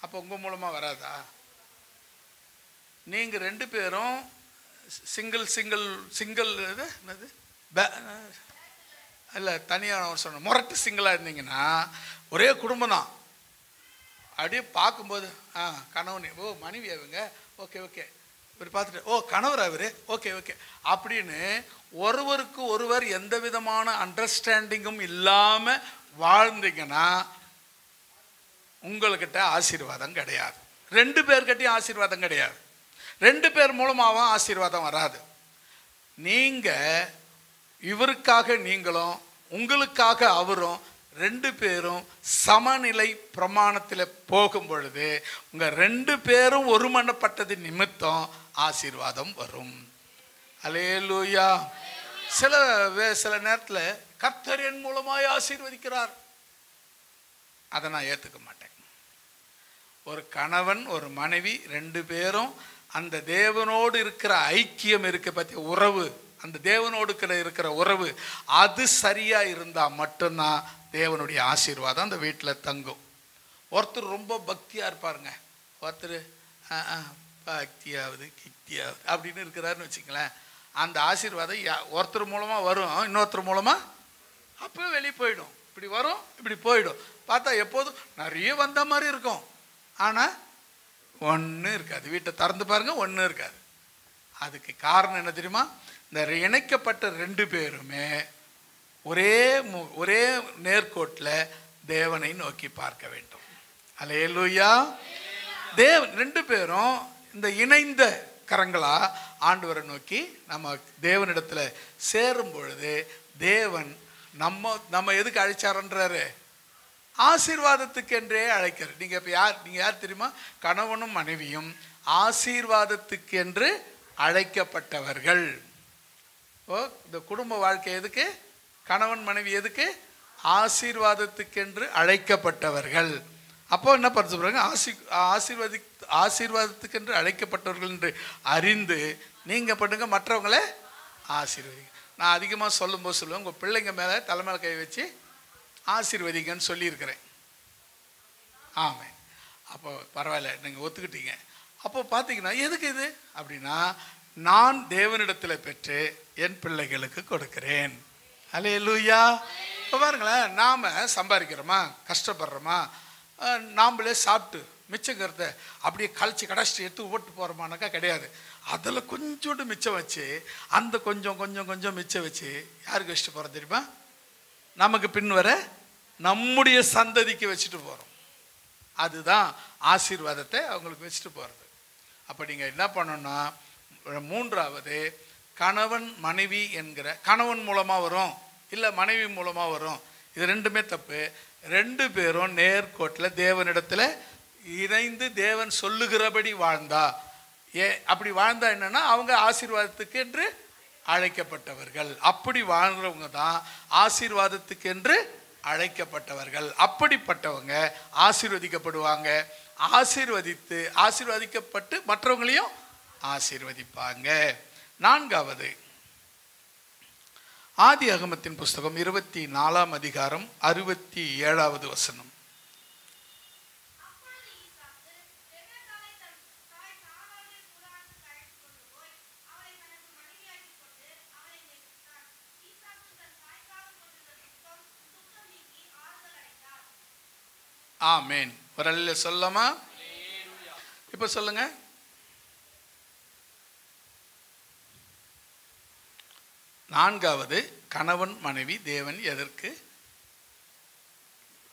அப்போ உங்கள் மூலமாக வராதா? நீங்கள் 2 பேரும் சிங்கிள் என்னது இல்லை தனியாக சொன்ன முரட்டு சிங்கிளாக இருந்தீங்கன்னா ஒரே குடும்பம் தான். அப்படியே பார்க்கும்போது கணவன், ஓ மனைவி அவங்க, ஓகே இப்படி பார்த்துட்டு, ஓ கணவர் அவர், ஓகே அப்படின்னு ஒருவருக்கு ஒருவர் எந்த விதமான அண்டர்ஸ்டாண்டிங்கும் இல்லாமல் வாழ்ந்தீங்கன்னா உங்கள்கிட்ட ஆசீர்வாதம் கிடையாது. 2 பேர்கிட்டையும் ஆசீர்வாதம் கிடையாது. 2 பேர் மூலமாகவும் ஆசீர்வாதம் வராது. நீங்கள் இவருக்காக நீங்களும் உங்களுக்காக அவரும் 2 பேரும் சமநிலை பிரமாணத்தில் போகும் பொழுது உங்கள் 2 பேரும் ஒருமனப்பட்டது நிமித்தம் ஆசீர்வாதம் வரும். அல்லேலூயா. சில நேரத்தில் கர்த்தர் என் மூலமாய் ஆசீர்வதிக்கிறார், அதை நான் ஏற்றுக்க மாட்டேன். ஒரு கணவன் ஒரு மனைவி 2 பேரும் அந்த தேவனோடு இருக்கிற ஐக்கியம் இருக்க பற்றிய உறவு, அந்த தேவனோடு இருக்கிற உறவு அது சரியா இருந்தா மட்டும்தான் தேவனுடைய ஆசீர்வாதம் அந்த வீட்டில் தங்கும். ஒருத்தர் ரொம்ப பக்தியா இருப்பாருங்க, ஒருத்தர் பக்தியாவது கிக்தியாவது அப்படின்னு இருக்கிறாருன்னு வச்சுங்களேன், அந்த ஆசீர்வாதம் ஒருத்தர் மூலமா வரும், இன்னொருத்தர் மூலமா அப்போ வெளியே போயிடும். இப்படி வரும் இப்படி போயிடும். பார்த்தா எப்போதும் நிறைய வந்த மாதிரி இருக்கும், ஆனால் ஒன்றும் இருக்காது. வீட்டை திறந்து பாருங்க, ஒன்றும் இருக்காது. அதுக்கு காரணம் என்ன தெரியுமா? இந்த இணைக்கப்பட்ட 2 பேருமே ஒரே நேர்கோட்டில் தேவனை நோக்கி பார்க்க வேண்டும். அல்லேலூயா. 2 பேரும் இந்த இணைந்த கரங்களா ஆண்டவரை நோக்கி நம்ம தேவனிடத்தில் சேரும் பொழுது தேவன் நம்ம எதுக்கு அழைச்சாருன்றாரு? ஆசீர்வாதத்துக்கென்றே அழைக்கிறார். நீங்கள் இப்போ நீங்கள் யார் தெரியுமா? கணவனும் மனைவியும் ஆசீர்வாதத்துக்கென்று அழைக்கப்பட்டவர்கள். ஓ, இந்த குடும்ப வாழ்க்கை எதுக்கு? கணவன் மனைவி எதுக்கு? ஆசீர்வாதத்துக்கென்று அழைக்கப்பட்டவர்கள். அப்போ என்ன பண்ண சொல்றாங்க? ஆசீர்வாதத்துக்கென்று அழைக்கப்பட்டவர்கள் என்று அறிந்து நீங்கள் பண்ணுங்க, மற்றவங்களை ஆசீர்வதிங்க. நான் அதிகமாக சொல்லுவேன், உங்கள் பிள்ளைங்க மேலே தலைமையில கை வச்சு ஆசீர்வதிங்கன்னு சொல்லியிருக்கிறேன். ஆமாம். அப்போ பரவாயில்ல, நீங்கள் ஒத்துக்கிட்டீங்க. அப்போ பார்த்தீங்கன்னா எதுக்கு இது அப்படின்னா, நான் தேவனிடத்தில் பெற்று என் பிள்ளைகளுக்கு கொடுக்கிறேன். அல்லேலூயா. இப்போ பாருங்களேன், நாம் சம்பாதிக்கிறோமா, கஷ்டப்படுறோமா, நாம்ளே சாப்பிட்டு மிச்சங்கிறத அப்படியே கழிச்சு கடைச்சிட்டு எடுத்து ஓட்டு போகிறோமானாக்கா கிடையாது. அதில் கொஞ்சோண்டு மிச்சம் வச்சு அந்த கொஞ்சம் மிச்சம் வச்சு யாருக்கு வச்சுட்டு போகிறோம் தெரியுமா? நமக்கு பின் வர நம்முடைய சந்ததிக்கு வச்சுட்டு போகிறோம். அதுதான் ஆசீர்வாதத்தை அவங்களுக்கு வச்சுட்டு போகிறது. அப்போ நீங்கள் என்ன பண்ணணும்னா, 3வது கணவன் மனைவி என்கிற, கணவன் மூலமாக வரும் இல்லை மனைவி மூலமாக வரும், இது 2மே தப்பு. 2 பேரும் நேர்கோட்டில் தேவனிடத்தில் இணைந்து தேவன் சொல்லுகிறபடி வாழ்ந்தா, அப்படி வாழ்ந்தா என்னன்னா அவங்க ஆசீர்வாதத்துக்கு என்று அழைக்கப்பட்டவர்கள். அப்படி வாழ்கிறவங்க தான் ஆசீர்வாதத்துக்கு என்று அழைக்கப்பட்டவர்கள். அப்படிப்பட்டவங்க ஆசீர்வதிக்கப்படுவாங்க. ஆசீர்வதிக்கப்பட்டு மற்றவங்களையும் ஆசீர்வதிப்பாங்க. நான்காவது, ஆதியாகமத்தின் புஸ்தகம் 24ஆம் அதிகாரம் 67வது வசனம். ஆமேன். ஒரு அல்ல சொல்லமா? இப்ப சொல்லுங்க. நான்காவது, கணவன் மனைவி தேவன் எதற்கு?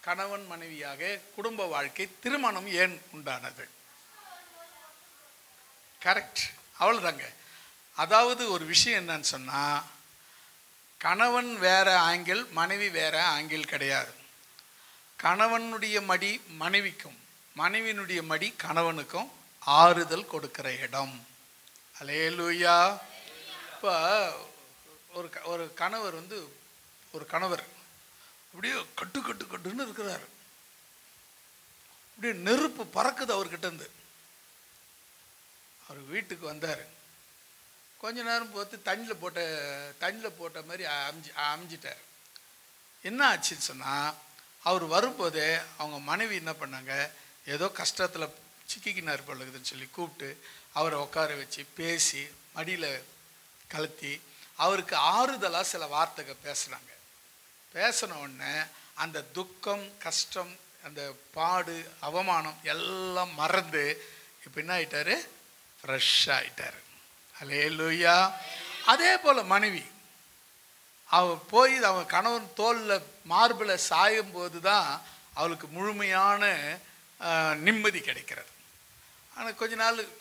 கணவன் மனைவியாக குடும்ப வாழ்க்கை, திருமணம் ஏன் உண்டானது? கரெக்ட், அவ்வளவுதாங்க. அதாவது ஒரு விஷயம் என்னன்னு சொன்னா, கணவன் வேற ஆங்கிள், மனைவி வேற ஆங்கிள் கிடையாது. கணவனுடைய மடி மனைவிக்கும், மனைவியினுடைய மடி கணவனுக்கும் ஆறுதல் கொடுக்கிற இடம். அல்லேலூயா. இப்போ ஒரு கணவர் ஒரு கணவர் அப்படியே கட்டுன்னு இருக்கிறார். அப்படியே நெருப்பு பறக்குது அவர்கிட்ட இருந்து. அவர் வீட்டுக்கு வந்தார். கொஞ்ச நேரம் பார்த்து தண்ணியில் போட்ட மாதிரி அமைஞ்சிட்டார். என்ன ஆச்சுன்னு சொன்னால், அவர் வரும்போதே அவங்க மனைவி என்ன பண்ணாங்க, ஏதோ கஷ்டத்தில் சிக்கிக்கினார் போலக்குதுன்னு சொல்லி கூப்பிட்டு அவரை உட்கார வச்சு பேசி மடியில் கலத்தி அவருக்கு ஆறுதலாக சில வார்த்தைகள் பேசுனாங்க. பேசின உடனே அந்த துக்கம், கஷ்டம், அந்த பாடு, அவமானம் எல்லாம் மறந்து இப்போ என்ன ஆயிட்டாரு? ஃப்ரெஷ் ஆயிட்டாரு. அல்லேலூயா. அதே போல் மனைவி போய் அவன் கணவன் தோளில் மார்பில் சாயும் போது தான் அவளுக்கு முழுமையான நிம்மதி கிடைக்கிறது. ஆனால்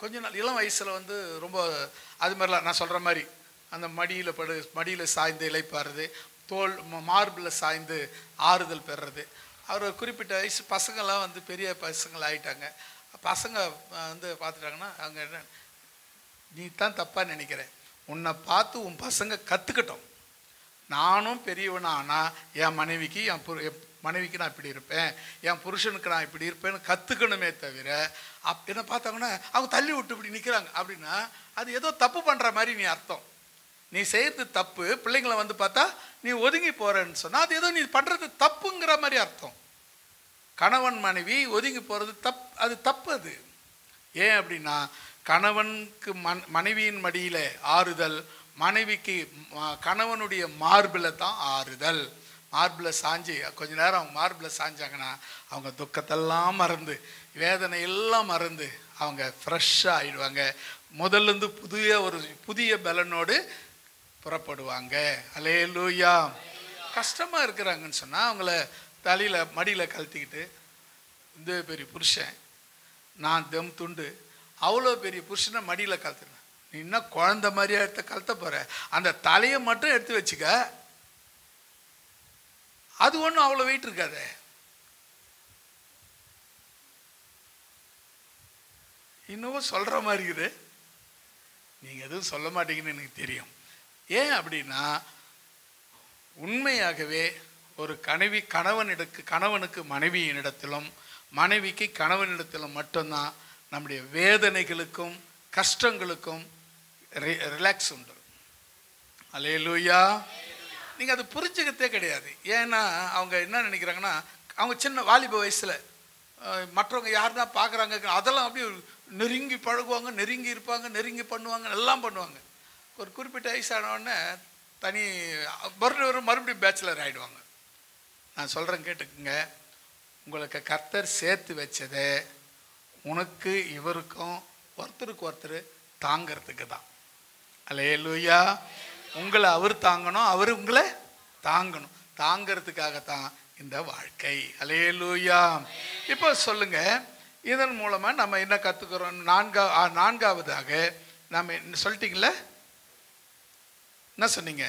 கொஞ்ச நாள் இளம் வயசில் ரொம்ப அது மாதிரிலாம் நான் சொல்கிற மாதிரி அந்த மடியில் சாய்ந்து இளைப்பாருது, தோல் மார்பில் சாய்ந்து ஆறுதல் பெறுறது. அவர் குறிப்பிட்ட வயசு பசங்கள்லாம் பெரிய பசங்கள் ஆகிட்டாங்க. பசங்க பார்த்துட்டாங்கன்னா அவங்க என்ன, நீ தான் தப்பாக நினைக்கிற, உன்னை பார்த்து உன் பசங்க கற்றுக்கட்டும். நானும் பெரியவனானா என் மனைவிக்கு நான் இப்படி இருப்பேன், என் புருஷனுக்கு நான் இப்படி இருப்பேன்னு கற்றுக்கணுமே தவிர என்ன பார்த்தாங்கன்னா அவங்க தள்ளி விட்டு இப்படி நிற்கிறாங்க அப்படின்னா அது ஏதோ தப்பு பண்ணுற மாதிரி நீ அர்த்தம். நீ செய்கிறது தப்பு, பிள்ளைங்களை பார்த்தா நீ ஒதுங்கி போகிறேன்னு சொன்னால் அது ஏதோ நீ பண்ணுறது தப்புங்கிற மாதிரி அர்த்தம். கணவன் மனைவி ஒதுங்கி போகிறது அது தப்பு. அது ஏன் அப்படின்னா, கணவனுக்கு மனைவியின் மடியில் ஆறுதல், மனைவிக்கு கணவனுடைய மார்பில் தான் ஆறுதல். மார்பில் சாஞ்சி கொஞ்ச நேரம் அவங்க மார்பில் சாஞ்சாங்கன்னா அவங்க துக்கத்தெல்லாம் மறந்து, வேதனை எல்லாம் மறந்து அவங்க ஃப்ரெஷ்ஷாக ஆகிடுவாங்க. முதல்லேருந்து புதிய பலனோடு புறப்படுவாங்க. அல்லேலூயா. கஷ்டமாக இருக்கிறாங்கன்னு சொன்னால் அவங்கள தலையில் மடியில் கழட்டிக்கிட்டு, இந்த பெரிய புருஷன் நான் தெம் துண்டு, அவ்வளோ பெரிய புருஷனை மடியில் கழத்துறேன், நீ இன்னும் குழந்த மாதிரியா எடுத்து கழட்ட போகிற, அந்த தலையை மட்டும் எடுத்து வச்சுக்க, அது ஒன்றும் அவ்வளோ வெயிட் இருக்காது. இன்னும் சொல்கிற மாதிரி இருக்குது, நீங்கள் எதுவும் சொல்ல மாட்டீங்கன்னு எனக்கு தெரியும். ஏன் அப்படின்னா, உண்மையாகவே ஒரு கணவனுக்கு மனைவியினிடத்திலும், மனைவிக்கு கணவனிடத்திலும் மட்டும்தான் நம்முடைய வேதனைகளுக்கும் கஷ்டங்களுக்கும் ரிலாக்ஸ் உண்டு. அல்லேலூயா. நீங்கள் அது புரிஞ்சுக்கிறதே கிடையாது. ஏன்னா அவங்க என்ன நினைக்கிறாங்கன்னா, அவங்க சின்ன வாலிப வயசில் மற்றவங்க யாருன்னா பார்க்குறாங்க, அதெல்லாம் அப்படியே நெருங்கி பழகுவாங்க, நெருங்கி இருப்பாங்க, நெருங்கி பண்ணுவாங்க, எல்லாம் பண்ணுவாங்க. ஒரு குறிப்பிட்ட வயசானோடனே மறுபடியும் பேச்சுலர் ஆகிடுவாங்க. நான் சொல்கிறேன் கேட்டுக்குங்க, உங்களுக்கு கர்த்தர் சேர்த்து வச்சதை உனக்கு இவருக்கும் ஒருத்தருக்கு ஒருத்தர் தாங்கிறதுக்கு தான். அல்லேலூயா. உங்களை அவர் தாங்கணும், அவர் உங்களை தாங்கணும், தாங்கிறதுக்காகத்தான் இந்த வாழ்க்கை. அல்லேலூயா. இப்போ சொல்லுங்க, இதன் மூலமாக நம்ம என்ன கற்றுக்கிறோம்? நான்காவதாக நம்ம சொல்லிட்டீங்களே, என்ன சொன்னீங்க?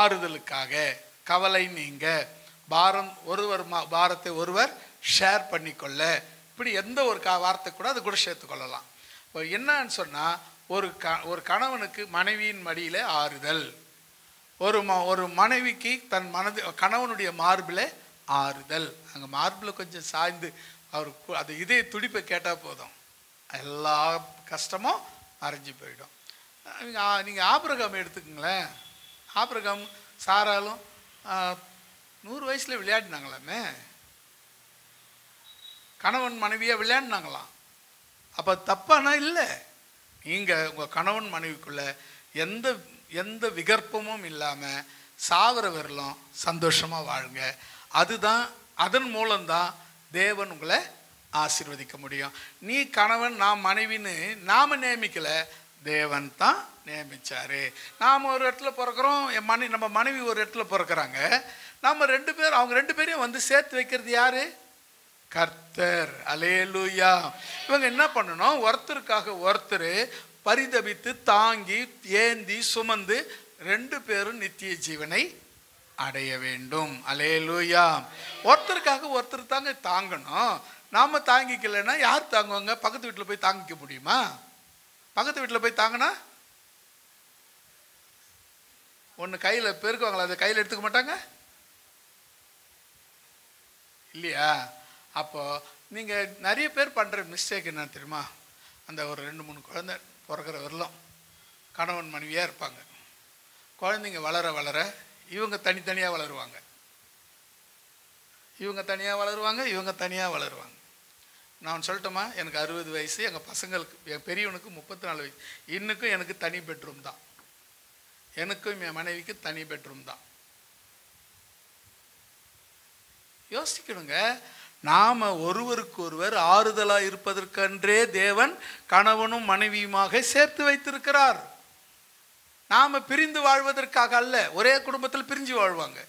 ஆறுதலுக்காக, கவலை நீங்க, பாரத்தை ஒருவர் ஷேர் பண்ணிக்கொள்ள, இப்படி எந்த ஒரு வார்த்தை கூட அது கூட சேர்த்துக்கொள்ளலாம். இப்போ என்னன்னு சொன்னால், ஒரு கணவனுக்கு மனைவியின் மடியில் ஆறுதல், ஒரு மனைவிக்கு தன் கணவனுடைய மார்பில் ஆறுதல். அங்கே மார்பில் கொஞ்சம் சாய்ந்து அவர் அது இதே துடிப்பை கேட்டால் போதும், எல்லா கஷ்டமும் மறைஞ்சு போயிடும். நீங்கள் ஆபிரகாம் எடுத்துக்கங்களேன். ஆபிரகாம் சாராலும் 100 வயசில் விளையாடினாங்களாமே, கணவன் மனைவியாக விளையாடினாங்களாம். அப்போ தப்பானா இல்லை. நீங்கள் உங்கள் கணவன் மனைவிக்குள்ள எந்த விகற்பமும் இல்லாமல் சாவர வரலும் சந்தோஷமாக வாழுங்க. அதுதான், அதன் மூலம்தான் தேவன் உங்களை ஆசீர்வதிக்க முடியும். நீ கணவன் நான் மனைவின்னு நாம் நியமிக்கலை, தேவன் தான் நியமிச்சாரு. நாம் ஒரு இடத்துல பிறக்கிறோம், நம்ம மனைவி ஒரு இடத்துல பிறக்கிறாங்க. நம்ம 2 பேர், அவங்க 2 பேரையும் வந்து சேர்த்து வைக்கிறது யாரு? கர்த்தர். அல்லேலூயா. இவங்க என்ன பண்ணணும்? ஒருத்தருக்காக ஒருத்தர் பரிதபித்து தாங்கி ஏந்தி சுமந்து 2 பேரும் நித்திய ஜீவனை அடைய வேண்டும். அல்லேலூயா. ஒருத்தருக்காக ஒருத்தர் தாங்க தாங்கணும். நாம தாங்கிக்கலைன்னா யார் தாங்குவாங்க? பக்கத்து வீட்டில் போய் தாங்கிக்க முடியுமா? பக்கத்து வீட்டில் போய் தாங்கினா ஒன்று கையில் பெருக்குவாங்களா, அதை கையில் எடுத்துக்க மாட்டாங்க இல்லையா? அப்போ நீங்கள் நிறைய பேர் பண்ணுற மிஸ்டேக் என்ன தெரியுமா? அந்த ஒரு 2-3 குழந்தை பிறக்கிற வரலும் கணவன் மனைவியாக இருப்பாங்க. குழந்தைங்க வளர வளர இவங்க தனித்தனியாக வளருவாங்க, இவங்க தனியாக வளருவாங்க, இவங்க தனியாக வளருவாங்க. நான் சொல்லட்டுமா, எனக்கு 60 வயசு, எங்கள் பசங்களுக்கு, என் பெரியவனுக்கு 34 வயசு. இன்னுக்கும் எனக்கு தனி பெட்ரூம் தான், எனக்கும் என் மனைவிக்கு தனி பெட்ரூம் தான். யோசிக்கணுங்க. நாம் ஒருவருக்கு ஒருவர் ஆறுதலாக இருப்பதற்கென்றே தேவன் கணவனும் மனைவியுமாக சேர்த்து வைத்திருக்கிறார். நாம் பிரிந்து வாழ்வதற்காக அல்ல. ஒரே குடும்பத்தில் பிரிஞ்சு வாழ்வாங்க.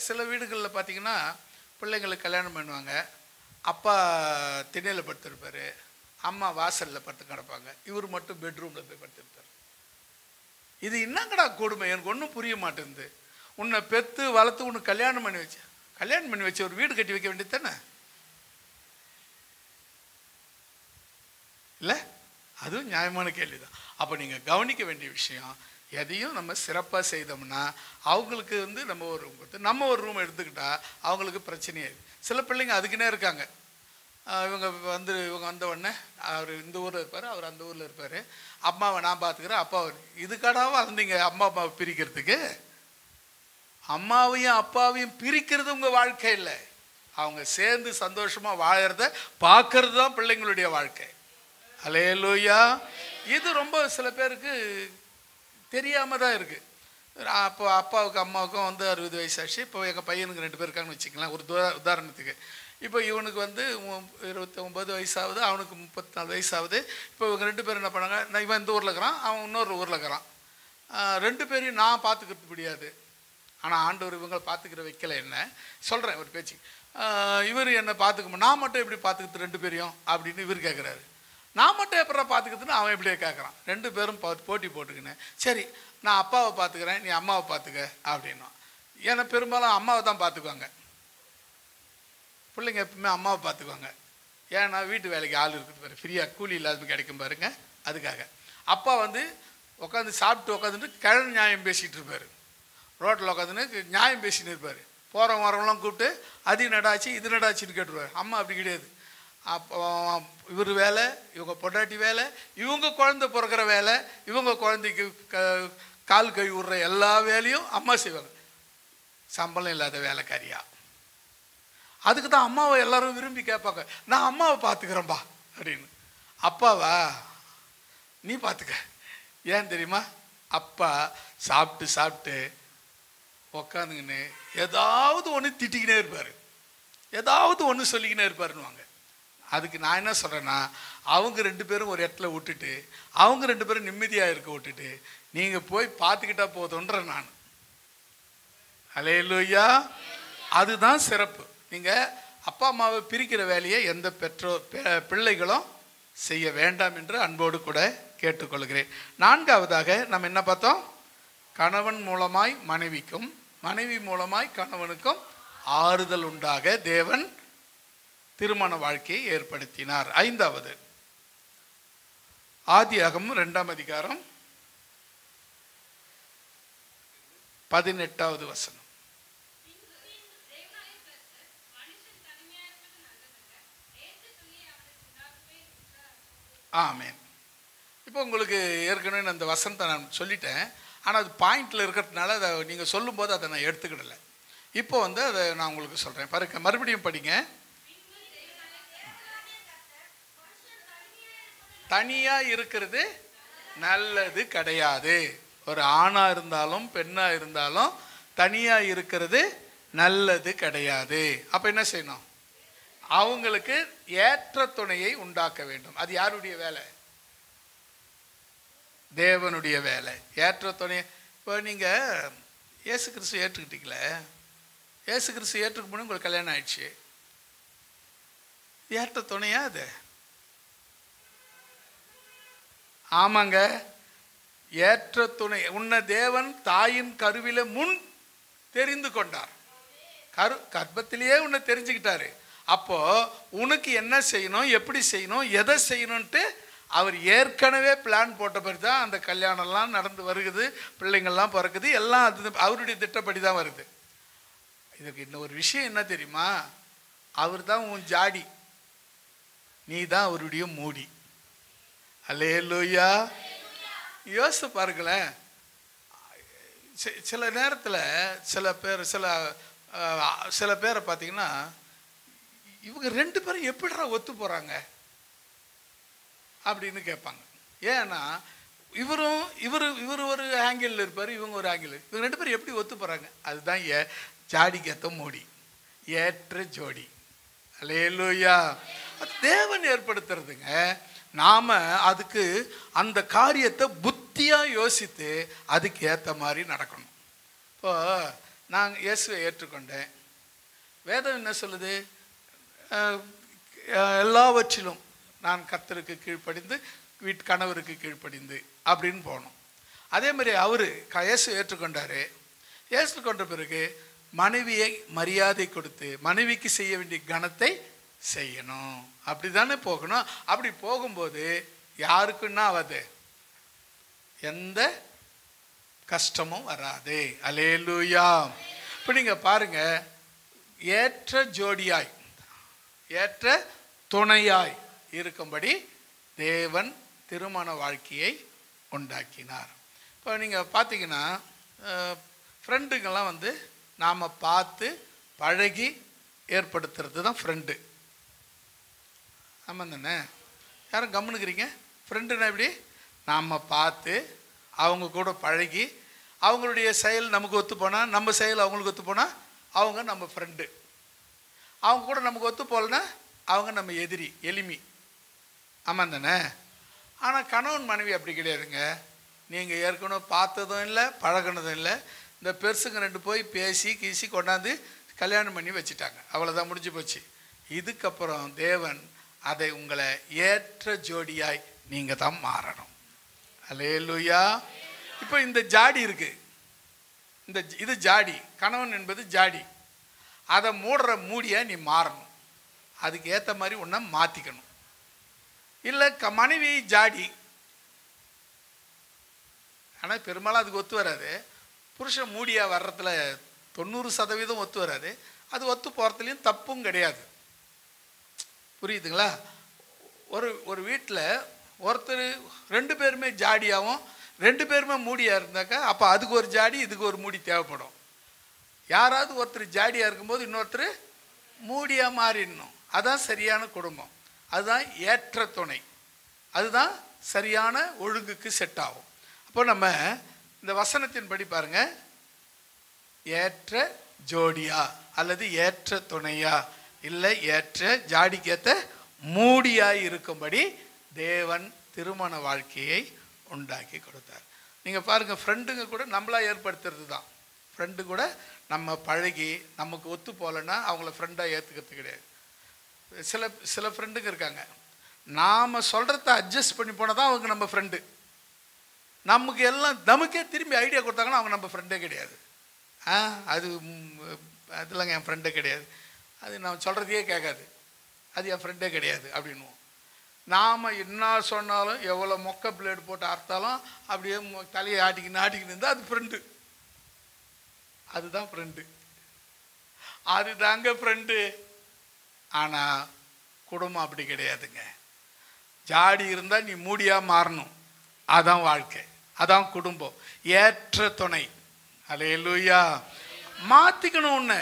சில வீடுகளில் பார்த்தீங்கன்னா பிள்ளைங்களுக்கு கல்யாணம் பண்ணுவாங்க. அப்பா திண்ணையில் படுத்திருப்பார், அம்மா வாசலில் படுத்து கிடப்பாங்க, இவர் மட்டும் பெட்ரூமில் போய் படுத்திருப்பார். இது என்னங்கடா கொடுமை? எனக்கு ஒன்றும் புரிய மாட்டேங்குது. உன்னை பெற்று வளர்த்து உனக்கு கல்யாணம் பண்ணி வச்சு ஒரு வீடு கட்டி வைக்க வேண்டியது தானே இல்லை? அதுவும் நியாயமான கேள்வி தான். அப்போ நீங்கள் கவனிக்க வேண்டிய விஷயம், எதையும் நம்ம சிறப்பாக செய்தோம்னா அவங்களுக்கு நம்ம ஒரு ரூம் எடுத்துக்கிட்டா அவங்களுக்கு பிரச்சனையே. சில பிள்ளைங்க அதுக்குன்னே இருக்காங்க. இவங்க வந்த உடனே அவர் இந்த ஊரில் இருப்பார், அவர் அந்த ஊரில் இருப்பார். அம்மாவை நான் பார்த்துக்கிறேன், அப்பா இதுக்காடாவும் வளர்ந்தீங்க அம்மாவை பிரிக்கிறதுக்கு? அம்மாவையும் அப்பாவையும் பிரிக்கிறது உங்கள் வாழ்க்கை இல்லை. அவங்க சேர்ந்து சந்தோஷமாக வாழறத பார்க்கறது தான் பிள்ளைங்களுடைய வாழ்க்கை. அல்லேலூயா. இது ரொம்ப சில பேருக்கு தெரியாமல் தான் இருக்குது. அப்போ அப்பாவுக்கும் அம்மாவுக்கும் 60 வயசு ஆச்சு. இப்போ எங்கள் பையனுக்கு 2 பேர் இருக்காங்கன்னு வச்சுக்கலாம் ஒரு உதாரணத்துக்கு. இப்போ இவனுக்கு 29 வயசாகுது, அவனுக்கு 34 வயசாகுது. இப்போ இவங்க 2 பேரும் என்ன பண்ணாங்க, நான் இவன் இந்த ஊரில் இருக்கிறான், அவன் இன்னொரு ஊரில் இருக்கிறான். 2 பேரையும் நான் பார்த்துக்கிறது முடியாது. ஆனால் ஆண்டவர் இவங்க பார்த்துக்கிற வைக்கலை. என்ன சொல்கிறேன் ஒரு பேச்சு, இவர் என்னை பார்த்துக்கணும், நான் மட்டும் எப்படி பார்த்துக்கிறது 2 பேரையும் அப்படின்னு இவர் கேட்குறாரு. நான் மட்டும் எப்பறம் பார்த்துக்கிறதுன்னு அவன் எப்படியே கேட்குறான். 2 பேரும் போட்டி போட்டுக்கினேன். சரி, நான் அப்பாவை பார்த்துக்கிறேன், நீ அம்மாவை பார்த்துக்க அப்படின்னா. ஏன்னா பெரும்பாலும் அம்மாவை தான் பார்த்துக்குவாங்க பிள்ளைங்க, எப்பவுமே அம்மாவை பார்த்துக்குவாங்க. ஏன்னா வீட்டு வேலைக்கு ஆள் இருக்குது பாரு, ஃப்ரீயாக கூலி இல்லாத கிடைக்கும் பாருங்க, அதுக்காக. அப்பா உட்காந்து சாப்பிட்டு உட்காந்துட்டு கிழமை நியாயம் பேசிகிட்டு இருப்பார். ரோட்டில் உட்காந்துன்னு நியாயம் பேசின்னு இருப்பார். போகிறவங்க வரவங்களாம் கூப்பிட்டு அது நடாச்சு இது நடாச்சின்னு கேட்டுருவார். அம்மா அப்படி கிடையாது. அப்போ இவர் வேலை, இவங்க பொண்டாட்டி வேலை, இவங்க குழந்தை பிறக்கிற வேலை, இவங்க குழந்தைக்கு கால் கை விடுற எல்லா வேலையும் அம்மா செய்வாங்க, சம்பளம் இல்லாத வேலைக்காரியா. அதுக்கு தான் அம்மாவை எல்லாரும் விரும்பி கேட்பாங்க, நான் அம்மாவை பார்த்துக்கிறேன்பா அப்படின்னு. அப்பாவா நீ பார்த்துக்க. ஏன் தெரியுமா? அப்பா சாப்பிட்டு உக்காந்துக்கின்னு ஏதாவது ஒன்று திட்டிக்கினே இருப்பார், ஏதாவது ஒன்று சொல்லிக்கினே இருப்பாருன்னுவாங்க. அதுக்கு நான் என்ன சொல்கிறேன்னா, அவங்க 2 பேரும் ஒரு இடத்துல விட்டுட்டு, அவங்க 2 பேரும் நிம்மதியாக இருக்க விட்டுட்டு நீங்கள் போய் பார்த்துக்கிட்டா போதுன்றேன் நான். அல்லேலூயா. அதுதான் சிறப்பு. நீங்கள் அப்பா அம்மாவை பிரிக்கிற வேலையை எந்த பிள்ளைகளும் செய்ய வேண்டாம் என்று அன்போடு கூட கேட்டுக்கொள்கிறேன். 4ஆவதாக நம்ம என்ன பார்த்தோம்? கணவன் மூலமாய் மனைவிக்கும், மனைவி மூலமாய் கணவனுக்கும் ஆறுதல் உண்டாக தேவன் திருமண வாழ்க்கையை ஏற்படுத்தினார். 5வது ஆதியாகமம் 2ஆம் அதிகாரம் 18வது வசனம். ஆமென். இப்போ உங்களுக்கு ஏற்கனவே அந்த வசனத்தை நான் சொல்லிட்டேன். ஆனால் அது பாயிண்டில் இருக்கிறதுனால அதை நீங்கள் சொல்லும்போது அதை நான் எடுத்துக்கிடலை. இப்போ அதை நான் உங்களுக்கு சொல்கிறேன். பாருங்க, மறுபடியும் படிங்க. தனியாக இருக்கிறது நல்லது கிடையாது. ஒரு ஆணாக இருந்தாலும் பெண்ணாக இருந்தாலும் தனியாக இருக்கிறது நல்லது கிடையாது. அப்போ என்ன செய்யணும்? அவங்களுக்கு ஏற்ற துணையை உண்டாக்க வேண்டும். அது யாருடைய வேலை? தேவனுடைய வேலை. ஏற்ற துணை. இப்போ நீங்கள் இயேசு கிறிஸ்து ஏற்றுக்கிட்டீங்களே, இயேசு கிறிஸ்து ஏற்றுக்கு முன்னாடி உங்களுக்கு கல்யாணம் ஆயிடுச்சு. ஏற்ற துணையா அது? ஆமாங்க, ஏற்ற துணை. உன்னை தேவன் தாயின் கருவில முன் தெரிந்து கொண்டார். கர்ப்பத்திலேயே உன்னை தெரிஞ்சுக்கிட்டாரு. அப்போ உனக்கு என்ன செய்யணும், எப்படி செய்யணும், எதை செய்யணும்ட்டு அவர் ஏற்கனவே பிளான் போட்ட பிறகு தான் அந்த கல்யாணம்லாம் நடந்து வருகுது, பிள்ளைங்கள்லாம் பிறக்குது, எல்லாம் அது அவருடைய திட்டப்படி தான் வருது. இதுக்கு இன்னொரு விஷயம் என்ன தெரியுமா? அவர் தான் உன் ஜாடி, நீ தான் அவருடைய மூடி. அல்லேலூயா. யோசித்து பாருங்களேன். சில நேரத்தில் சில பேரை பார்த்தீங்கன்னா, இவங்க ரெண்டு பேரும் எப்படிடா ஒத்து போகிறாங்க அப்படின்னு கேட்பாங்க. ஏன்னா இவர் ஒரு ஆங்கிளில் இருப்பார், இவங்க ஒரு ஆங்கிள். இவங்க ரெண்டு பேரும் எப்படி ஒத்து போகிறாங்க? அதுதான் ஜாடிக்கேத்த மூடி, ஏற்ற ஜோடி. அல்லேலூயா. அது தேவன் ஏற்படுத்துறதுங்க. நாம் அதுக்கு அந்த காரியத்தை புத்தியாக யோசித்து அதுக்கு ஏற்ற மாதிரி நடக்கணும். இப்போ நான் இயேசுவை ஏற்றுக்கொண்டேன். வேதம் என்ன சொல்லுது? எல்லாவற்றிலும் நான் கர்த்தருக்கு கீழ்ப்படிந்து கணவருக்கு கீழ்ப்படிந்து அப்படின்னு போகணும். அதே மாதிரி அவர் இயேசு ஏற்றுக்கொண்டார். ஏற்றுக்கொண்ட பிறகு மனைவியை மரியாதை கொடுத்து மனைவிக்கு செய்ய வேண்டிய கணத்தை செய்யணும். அப்படி தானே போகணும். அப்படி போகும்போது யாருக்குன்னா ஆகாது, எந்த கஷ்டமும் வராது. அல்லேலூயா. இப்போ நீங்கள் பாருங்க, ஏற்ற ஜோடியாய் ஏற்ற துணையாய் இருக்கும்படி தேவன் திருமண வாழ்க்கையை உண்டாக்கினார். இப்போ நீங்கள் பார்த்தீங்கன்னா, ஃப்ரெண்டுங்கெல்லாம் நாம் பார்த்து பழகி ஏற்படுத்துறது தான் ஃப்ரெண்டு. ஆமாம் தானே? யாரும் கம்முனுக்கிறீங்க? ஃப்ரெண்டுன்னா எப்படி? நாம் பார்த்து அவங்க கூட பழகி அவங்களுடைய செயல் நமக்கு ஒத்து போனால், நம்ம செயல் அவங்களுக்கு ஒத்து போனால் அவங்க நம்ம ஃப்ரெண்டு. அவங்க கூட நமக்கு ஒத்து போகலன்னா அவங்க நம்ம எதிரி, எளிமை. ஆமாம் தானே? ஆனால் கணவன் மனைவி அப்படி கிடையாதுங்க. நீங்கள் ஏற்கனவே பார்த்ததும் இல்லை, பழகினதும் இல்லை. இந்த பெருசுங்க ரெண்டு போய் பேசி கீசி கொண்டாந்து கல்யாணம் பண்ணி வச்சுட்டாங்க. அவ்வளோதான், முடிஞ்சு போச்சு. இதுக்கப்புறம் தேவன் அதை உங்களை ஏற்ற ஜோடியாய் நீங்கள் தான் மாறணும். அல்லேலூயா. இப்போ இந்த ஜாடி இருக்கு, இது ஜாடி, கணவன் என்பது ஜாடி. அதை மூடுற மூடியை நீ மாறணும். அதுக்கு ஏற்ற மாதிரி உன்னை மாற்றிக்கணும். இல்லை மனைவி ஜாடி, ஆனால் பெரும்பாலும் அதுக்கு ஒத்து வராது. புருஷன் மூடியாக வர்றதுல 90% ஒத்து வராது. அது ஒத்து போகிறதுலையும் தப்பும் கிடையாது. புரியுதுங்களா? ஒரு வீட்டில் ஒருத்தர் ரெண்டு பேருமே ஜாடியாகவும் ரெண்டு பேருமே மூடியாக இருந்தாக்கா அப்போ அதுக்கு ஒரு ஜாடி இதுக்கு ஒரு மூடி தேவைப்படும். யாராவது ஒருத்தர் ஜாடியாக இருக்கும்போது இன்னொருத்தர் மூடியாக மாறிடணும். அதுதான் சரியான குடும்பம், அதுதான் ஏற்ற துணை, அதுதான் சரியான ஒழுங்குக்கு செட் ஆகும். அப்போ நம்ம இந்த வசனத்தின் படி பாருங்க, ஏற்ற ஜோடியா அல்லது ஏற்ற துணையா இல்லை ஏற்ற ஜாடிக்கேற்ற மூடியாய் இருக்கும்படி தேவன் திருமண வாழ்க்கையை உண்டாக்கி கொடுத்தார். நீங்கள் பாருங்கள், ஃப்ரெண்டுங்க கூட நம்மளா ஏற்படுத்துறது தான். ஃப்ரெண்டு கூட நம்ம பழகி நமக்கு ஒத்து போகலன்னா அவங்கள ஃப்ரெண்டாக ஏற்றுக்கிறது கிடையாது. சில ஃப்ரெண்டுங்க இருக்காங்க, நாம் சொல்கிறத அட்ஜஸ்ட் பண்ணி போனால் தான் அவங்க நம்ம ஃப்ரெண்டு. நமக்கே திரும்பி ஐடியா கொடுத்தாங்கன்னா அவங்க நம்ம ஃப்ரெண்டே கிடையாது. அதெல்லாம் என் ஃப்ரெண்டே கிடையாது, அது நான் சொல்கிறதையே கேட்காது, அது என் ஃப்ரெண்டே கிடையாது அப்படின்னுவோம். நாம் என்ன சொன்னாலும் எவ்வளோ மொக்க பிளேடு போட்டு அறுத்தாலும் அப்படியே தலையை ஆட்டிக்கின்னு இருந்தால் அது ஃப்ரெண்டு. அதுதான் ஃப்ரெண்டு, அதுதாங்க ஃப்ரெண்டு. ஆனால் குடும்பம் அப்படி கிடையாதுங்க. ஜாடி இருந்தால் நீ மூடியாக மாறணும், அதான் வாழ்க்கை, அதான் குடும்பம். ஏற்ற துணை. அல்லேலூயா. மாற்றிக்கணும் உன்னை.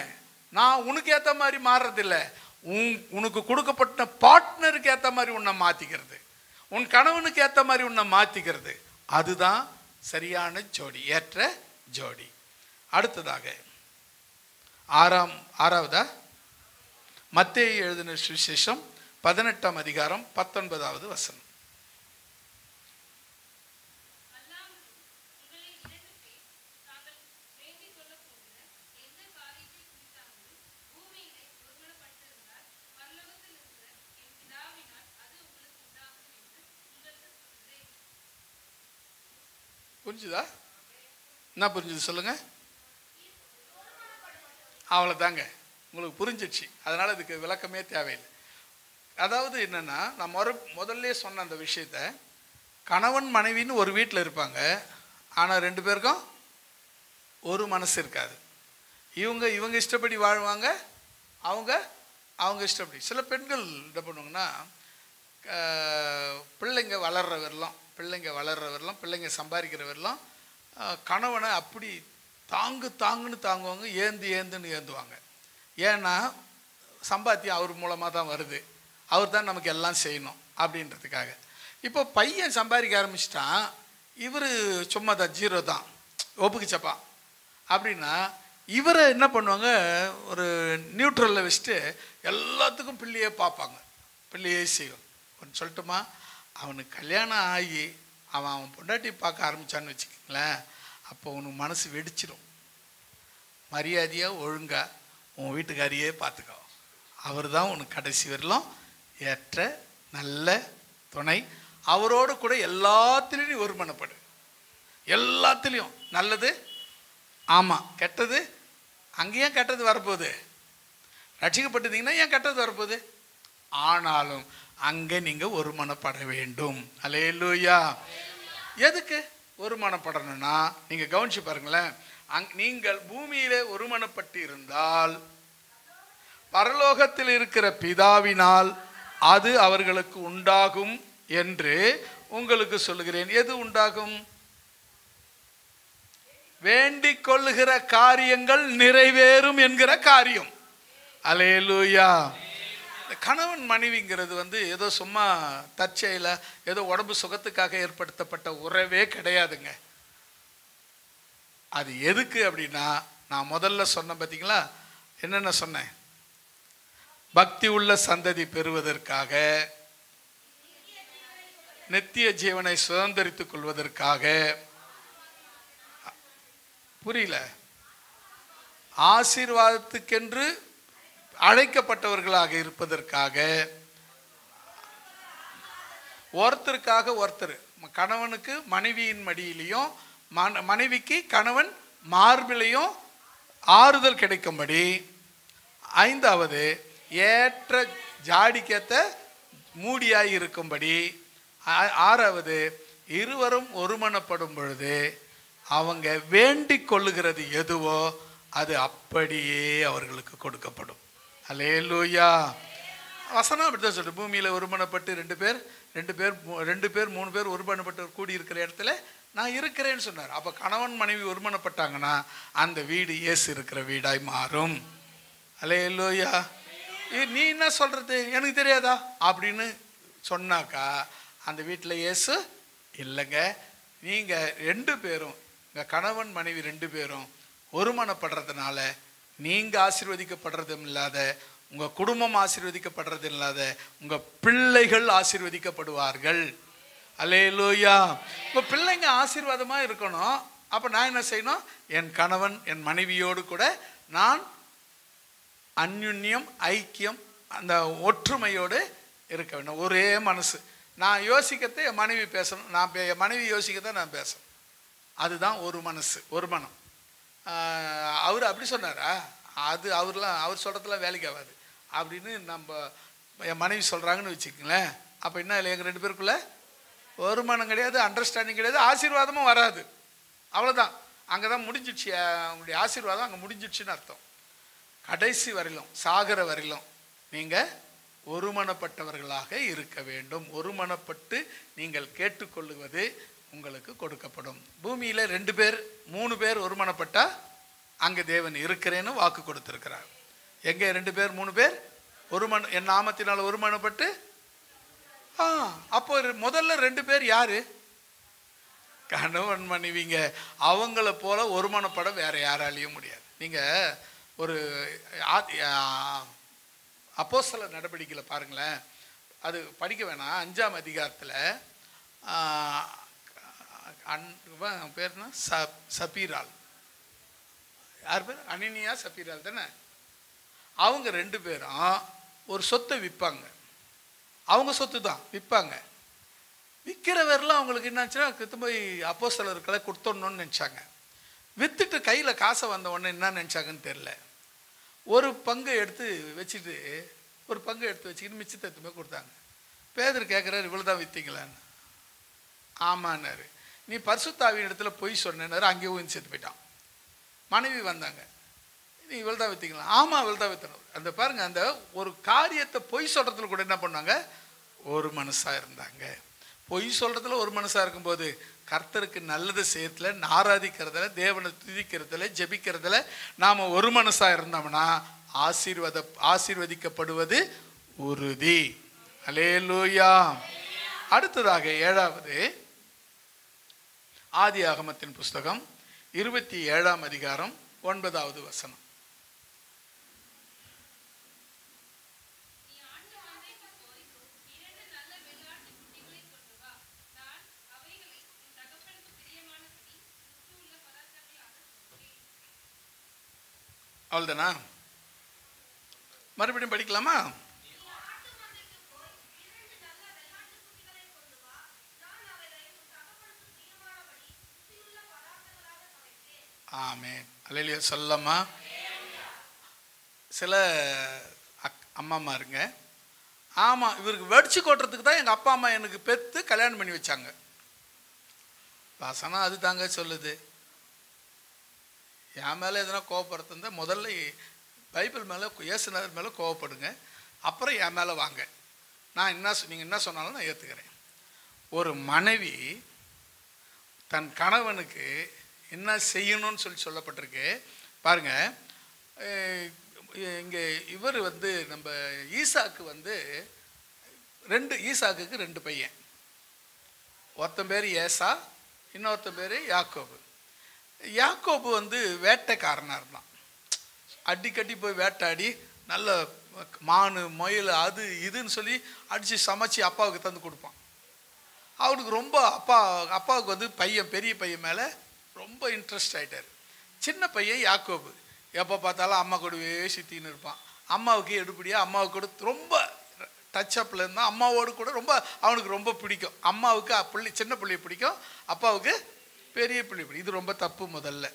நான் உனக்கு ஏற்ற மாதிரி மாறுறதில்ல, உனக்கு கொடுக்கப்பட்ட பார்ட்னருக்கு ஏற்ற மாதிரி உன்னை மாற்றிக்கிறது, உன் கணவனுக்கு ஏற்ற மாதிரி உன்னை மாற்றிக்கிறது, அதுதான் சரியான ஜோடி, ஏற்ற ஜோடி. அடுத்ததாக ஆறாவதா மத்தேயு எழுதின சுவிசேஷம் 18ஆம் அதிகாரம் 19வது வசனம். புரிஞ்சுதா? என்ன புரிஞ்சுது சொல்லுங்க. அவ்வளோதாங்க, உங்களுக்கு புரிஞ்சிடுச்சு. அதனால் இதுக்கு விளக்கமே தேவையில்லை. அதாவது என்னென்னா, நான் முதல்ல சொன்ன அந்த விஷயத்த, கணவன் மனைவின்னு ஒரு வீட்டில் இருப்பாங்க, ஆனால் 2 பேருக்கும் ஒரு மனசு இருக்காது. இவங்க இஷ்டப்படி வாழ்வாங்க, அவங்க இஷ்டப்படி. சில பெண்கள் என்ன பண்ணுவாங்கன்னா, பிள்ளைங்க வளர்கிற வரலாம், பிள்ளைங்க சம்பாதிக்கிற வரலாம் கணவனை அப்படி தாங்குன்னு தாங்குவாங்க, ஏந்துன்னு ஏந்துவாங்க. ஏன்னா சம்பாத்தியம் அவர் மூலமாக தான் வருது, அவர் தான் நமக்கு எல்லாம் செய்யணும் அப்படின்றதுக்காக. இப்போ பையன் சம்பாதிக்க ஆரம்பிச்சிட்டான், இவர் சும்மா தான், 0 தான், ஒப்புக்குச்சப்பா அப்படின்னா இவரை என்ன பண்ணுவாங்க, ஒரு நியூட்ரலில் வச்சுட்டு எல்லாத்துக்கும் பிள்ளையே பார்ப்பாங்க, பிள்ளையே செய்வாங்க. ஒன்று சொல்லட்டுமா, அவனுக்கு கல்யாணம் ஆகி அவன் பொண்டாட்டி பார்க்க ஆரம்பித்தான்னு வச்சுக்கோங்களேன், அப்போ உனக்கு மனசு வெடிச்சிடும். மரியாதையாக ஒழுங்காக உன் வீட்டுக்காரியே பார்த்துக்கோ, அவர் தான் உனக்கு கடைசி வரலும் ஏற்ற நல்ல துணை. அவரோடு கூட எல்லாத்துலேயும் நீ ஒருமனப்படு, எல்லாத்துலேயும். நல்லது ஆமாம், கெட்டது அங்கேயும் கெட்டது வரப்போகுது. ரட்சிக்கப்பட்டிருந்தீங்கன்னா ஏன் கெட்டது வரப்போகுது? ஆனாலும் அங்கே நீங்கள் ஒருமனப்பட வேண்டும். அல்லேலூயா. எதுக்கு ஒருமனப்படணும்னா, நீங்கள் கவனிச்சு பாருங்களேன், நீங்கள் பூமியிலே ஒருமனப்பட்டு இருந்தால் பரலோகத்தில் இருக்கிற பிதாவினால் அது அவர்களுக்கு உண்டாகும் என்று உங்களுக்கு சொல்லுகிறேன். எது உண்டாகும்? வேண்டிக் கொள்ளுகிற காரியங்கள் நிறைவேறும் என்கிற காரியம். அல்லேலூயா. கணவன் மனைவிங்கிறது ஏதோ சும்மா தற்செயல ஏதோ உடம்பு சுகத்துக்காக ஏற்படுத்தப்பட்ட உறவே கிடையாதுங்க. அது எதுக்கு அப்படின்னா, நான் முதல்ல சொன்ன பார்த்தீங்களா, என்னென்ன சொன்னேன்? பக்தி உள்ள சந்ததி பெறுவதற்காக, நித்திய ஜீவனை சுதந்திரித்துக் கொள்வதற்காக, புரியல, ஆசீர்வாதத்துக்கென்று அழைக்கப்பட்டவர்களாக இருப்பதற்காக, ஒருத்தருக்காக ஒருத்தர், கணவனுக்கு மனைவியின் மடியிலையும் மனைவிக்கு கணவன் மார்பிலையும் ஆறுதல் கிடைக்கும்படி. 5வது, ஏற்ற ஜாடிக்கேத்த மூடியாய் இருக்கும்படி. 6வது, இருவரும் ஒருமனப்படும் பொழுது அவங்க வேண்டிக் கொள்ளுகிறது எதுவோ அது அப்படியே அவர்களுக்கு கொடுக்கப்படும். அல்லேலூயா. வசனம் அப்படிதான் சொல்லிட்டு, பூமியில் ஒருமனப்பட்டு 2 பேர் 3 பேர் ஒருமனப்பட்டு கூடி இருக்கிற இடத்துல நான் இருக்கிறேன்னு சொன்னார். அப்போ கணவன் மனைவி ஒருமனப்பட்டாங்கன்னா அந்த வீடு இயேசு இருக்கிற வீடாய் மாறும். அல்லேலூயா. நீ என்ன சொல்றது எனக்கு தெரியாதா அப்படின்னு சொன்னாக்கா அந்த வீட்டில் இயேசு இல்லைங்க. நீங்கள் 2 பேரும், உங்கள் கணவன் மனைவி 2 பேரும் ஒருமனப்படுறதுனால நீங்கள் ஆசீர்வதிக்கப்படுறதும் இல்லாத, உங்கள் குடும்பம் ஆசீர்வதிக்கப்படுறதும் இல்லாத, உங்கள் பிள்ளைகள் ஆசீர்வதிக்கப்படுவார்கள். அல்லேலூயா. உங்கள் பிள்ளைங்க ஆசீர்வாதமாக இருக்கணும். அப்போ நான் என்ன செய்யணும்? என் கணவன் என் மனைவியோடு கூட நான் அந்யுன்யம், ஐக்கியம், அந்த ஒற்றுமையோடு இருக்க வேண்டும். ஒரே மனசு. நான் யோசிக்கிறத என் மனைவி பேசணும், என் மனைவி யோசிக்கிறத நான் பேசணும். அதுதான் ஒரு மனசு, ஒரு மனம். அவர் அப்படி சொன்னாரா? அவர் சொல்கிறதுலாம் வேலைக்கு ஆகாது அப்படின்னு என் மனைவி சொல்கிறாங்கன்னு வச்சுக்கங்களேன். அப்போ என்ன இல்லை, எங்கள் 2 பேருக்குள்ள ஒரு மனம் கிடையாது, அண்டர்ஸ்டாண்டிங் கிடையாது, ஆசீர்வாதமும் வராது. அவ்வளோதான். அங்கே தான் முடிஞ்சிடுச்சு, அவங்களுடைய ஆசீர்வாதம் அங்கே முடிஞ்சிடுச்சுன்னு அர்த்தம். கடைசி வரையிலும், சாகிற வரையிலும் நீங்கள் ஒருமனப்பட்டவர்களாக இருக்க வேண்டும். ஒருமனப்பட்டு நீங்கள் கேட்டுக்கொள்ளுவது உங்களுக்கு கொடுக்கப்படும். பூமியில் 2 பேர் 3 பேர் ஒருமனப்பட்டா அங்கே தேவன் இருக்கிறேன்னு வாக்கு கொடுத்துருக்கிறார். எங்கே 2 பேர் 3 பேர் என் நாமத்தினால் ஒருமனப்பட்டு, அப்போ முதல்ல 2 பேர் யாரு? கணவன் மனைவிங்க. அவங்கள போல ஒருமனப்பட வேற யாராலையும் முடியாது. நீங்கள் ஒரு அப்போஸ்தலர் நடவடிக்கையில் பாருங்களேன், அது படிக்க வேணாம். 5ஆம் அதிகாரத்தில் பேர்னா சபீரால், யார் பேர்? அனனியா சபீரால் தானே. அவங்க 2 பேரும் ஒரு சொத்தை விற்பாங்க. அவங்க சொத்து தான் விற்பாங்க. விற்கிறவரெலாம் அவங்களுக்கு என்னாச்சுன்னா போய் அப்போஸ்தலர்களை கொடுத்துடணும்னு நினச்சாங்க. விற்றுட்டு கையில் காசை வந்த உடனே என்ன நினச்சாங்கன்னு தெரில. ஒரு பங்கை எடுத்து வச்சுட்டு மிச்சத்தை எடுத்து போய் கொடுத்தாங்க. பேதர் கேட்குறாரு, இவ்வளோ தான் விற்றீங்களான்னு. ஆமான்னாரு. நீ பரிசுத்தாவின் இடத்துல பொய் சொன்னாரு. அங்கேயே ஊந்து சேர்த்து போயிட்டான். மனைவி வந்தாங்க, நீ இவ்வளோ தான் விற்றீங்களா? ஆமாம், இவ்வளோ தான் விற்றணும். அந்த பாருங்கள், அந்த ஒரு காரியத்தை பொய் சொல்கிறதுல கூட என்ன பண்ணாங்க? ஒரு மனசாக இருந்தாங்க. பொய் சொல்கிறதுல ஒரு மனசாக இருக்கும்போது கர்த்தருக்கு நல்லது செய்யறதுல, ஆராதிக்கிறதுல, தேவனை துதிக்கிறதுல, ஜெபிக்கிறதுல நாம் ஒரு மனசாக இருந்தோம்னா ஆசீர்வதிக்கப்படுவது உறுதி. அல்லேலூயா. அடுத்ததாக 7வது ஆதியாகமத்தின் புஸ்தகம் 27ஆம் அதிகாரம் 9வது வசனம். அவ்வளோதானா? மறுபடியும் படிக்கலாமா? ஆமென். அல்லேலூயா சொல்லம்மா. சில அம்மா இருங்க, ஆமாம், இவருக்கு வெடிச்சு கொட்டுறதுக்கு தான் எங்கள் அப்பா அம்மா எனக்கு பெற்று கல்யாணம் பண்ணி வச்சாங்க. வாசனா அது தாங்க சொல்லுது. என் மேலே எதனா கோவப்படுறதுந்தா முதல்ல பைபிள் மேலே, இயேசுநாதர் மேலே கோவப்படுங்க, அப்புறம் என் மேலே வாங்க. நான் நீங்கள் என்ன சொன்னாலும் நான் ஏற்றுக்கிறேன். ஒரு மனைவி தன் கணவனுக்கு என்ன செய்யணும்னு சொல்லப்பட்டிருக்கு பாருங்க. இங்கே இவர் நம்ம ஈசாக்கு ஈசாக்குக்கு 2 பையன். ஒருத்தன் பேர் ஏசா, இன்னொருத்தன் பேர் யாக்கோபு. யாக்கோபு வேட்டைக்காரனாக இருந்தான். அடிக்கடி போய் வேட்டாடி நல்ல மானு முயல் அது இதுன்னு சொல்லி அடித்து சமைச்சு அப்பாவுக்கு தந்து கொடுப்பான். அவனுக்கு ரொம்ப அப்பாவுக்கு பெரிய பையன் மேலே ரொம்ப இன்ட்ரெஸ்ட் ஆகிட்டார். சின்ன பையன் யாக்கோபு எப்போ பார்த்தாலும் அம்மா கூடவே சுற்றின்னு இருப்பான். அம்மாவுக்கு எடுப்படியாக அம்மாவுக்கு கூட ரொம்ப டச்சப்பில் இருந்தால் அம்மாவோடு கூட அவனுக்கு ரொம்ப பிடிக்கும். அம்மாவுக்கு சின்ன பிள்ளைய பிடிக்கும், அப்பாவுக்கு பெரிய பிள்ளை பிடிக்கும். இது ரொம்ப தப்பு. முதல்ல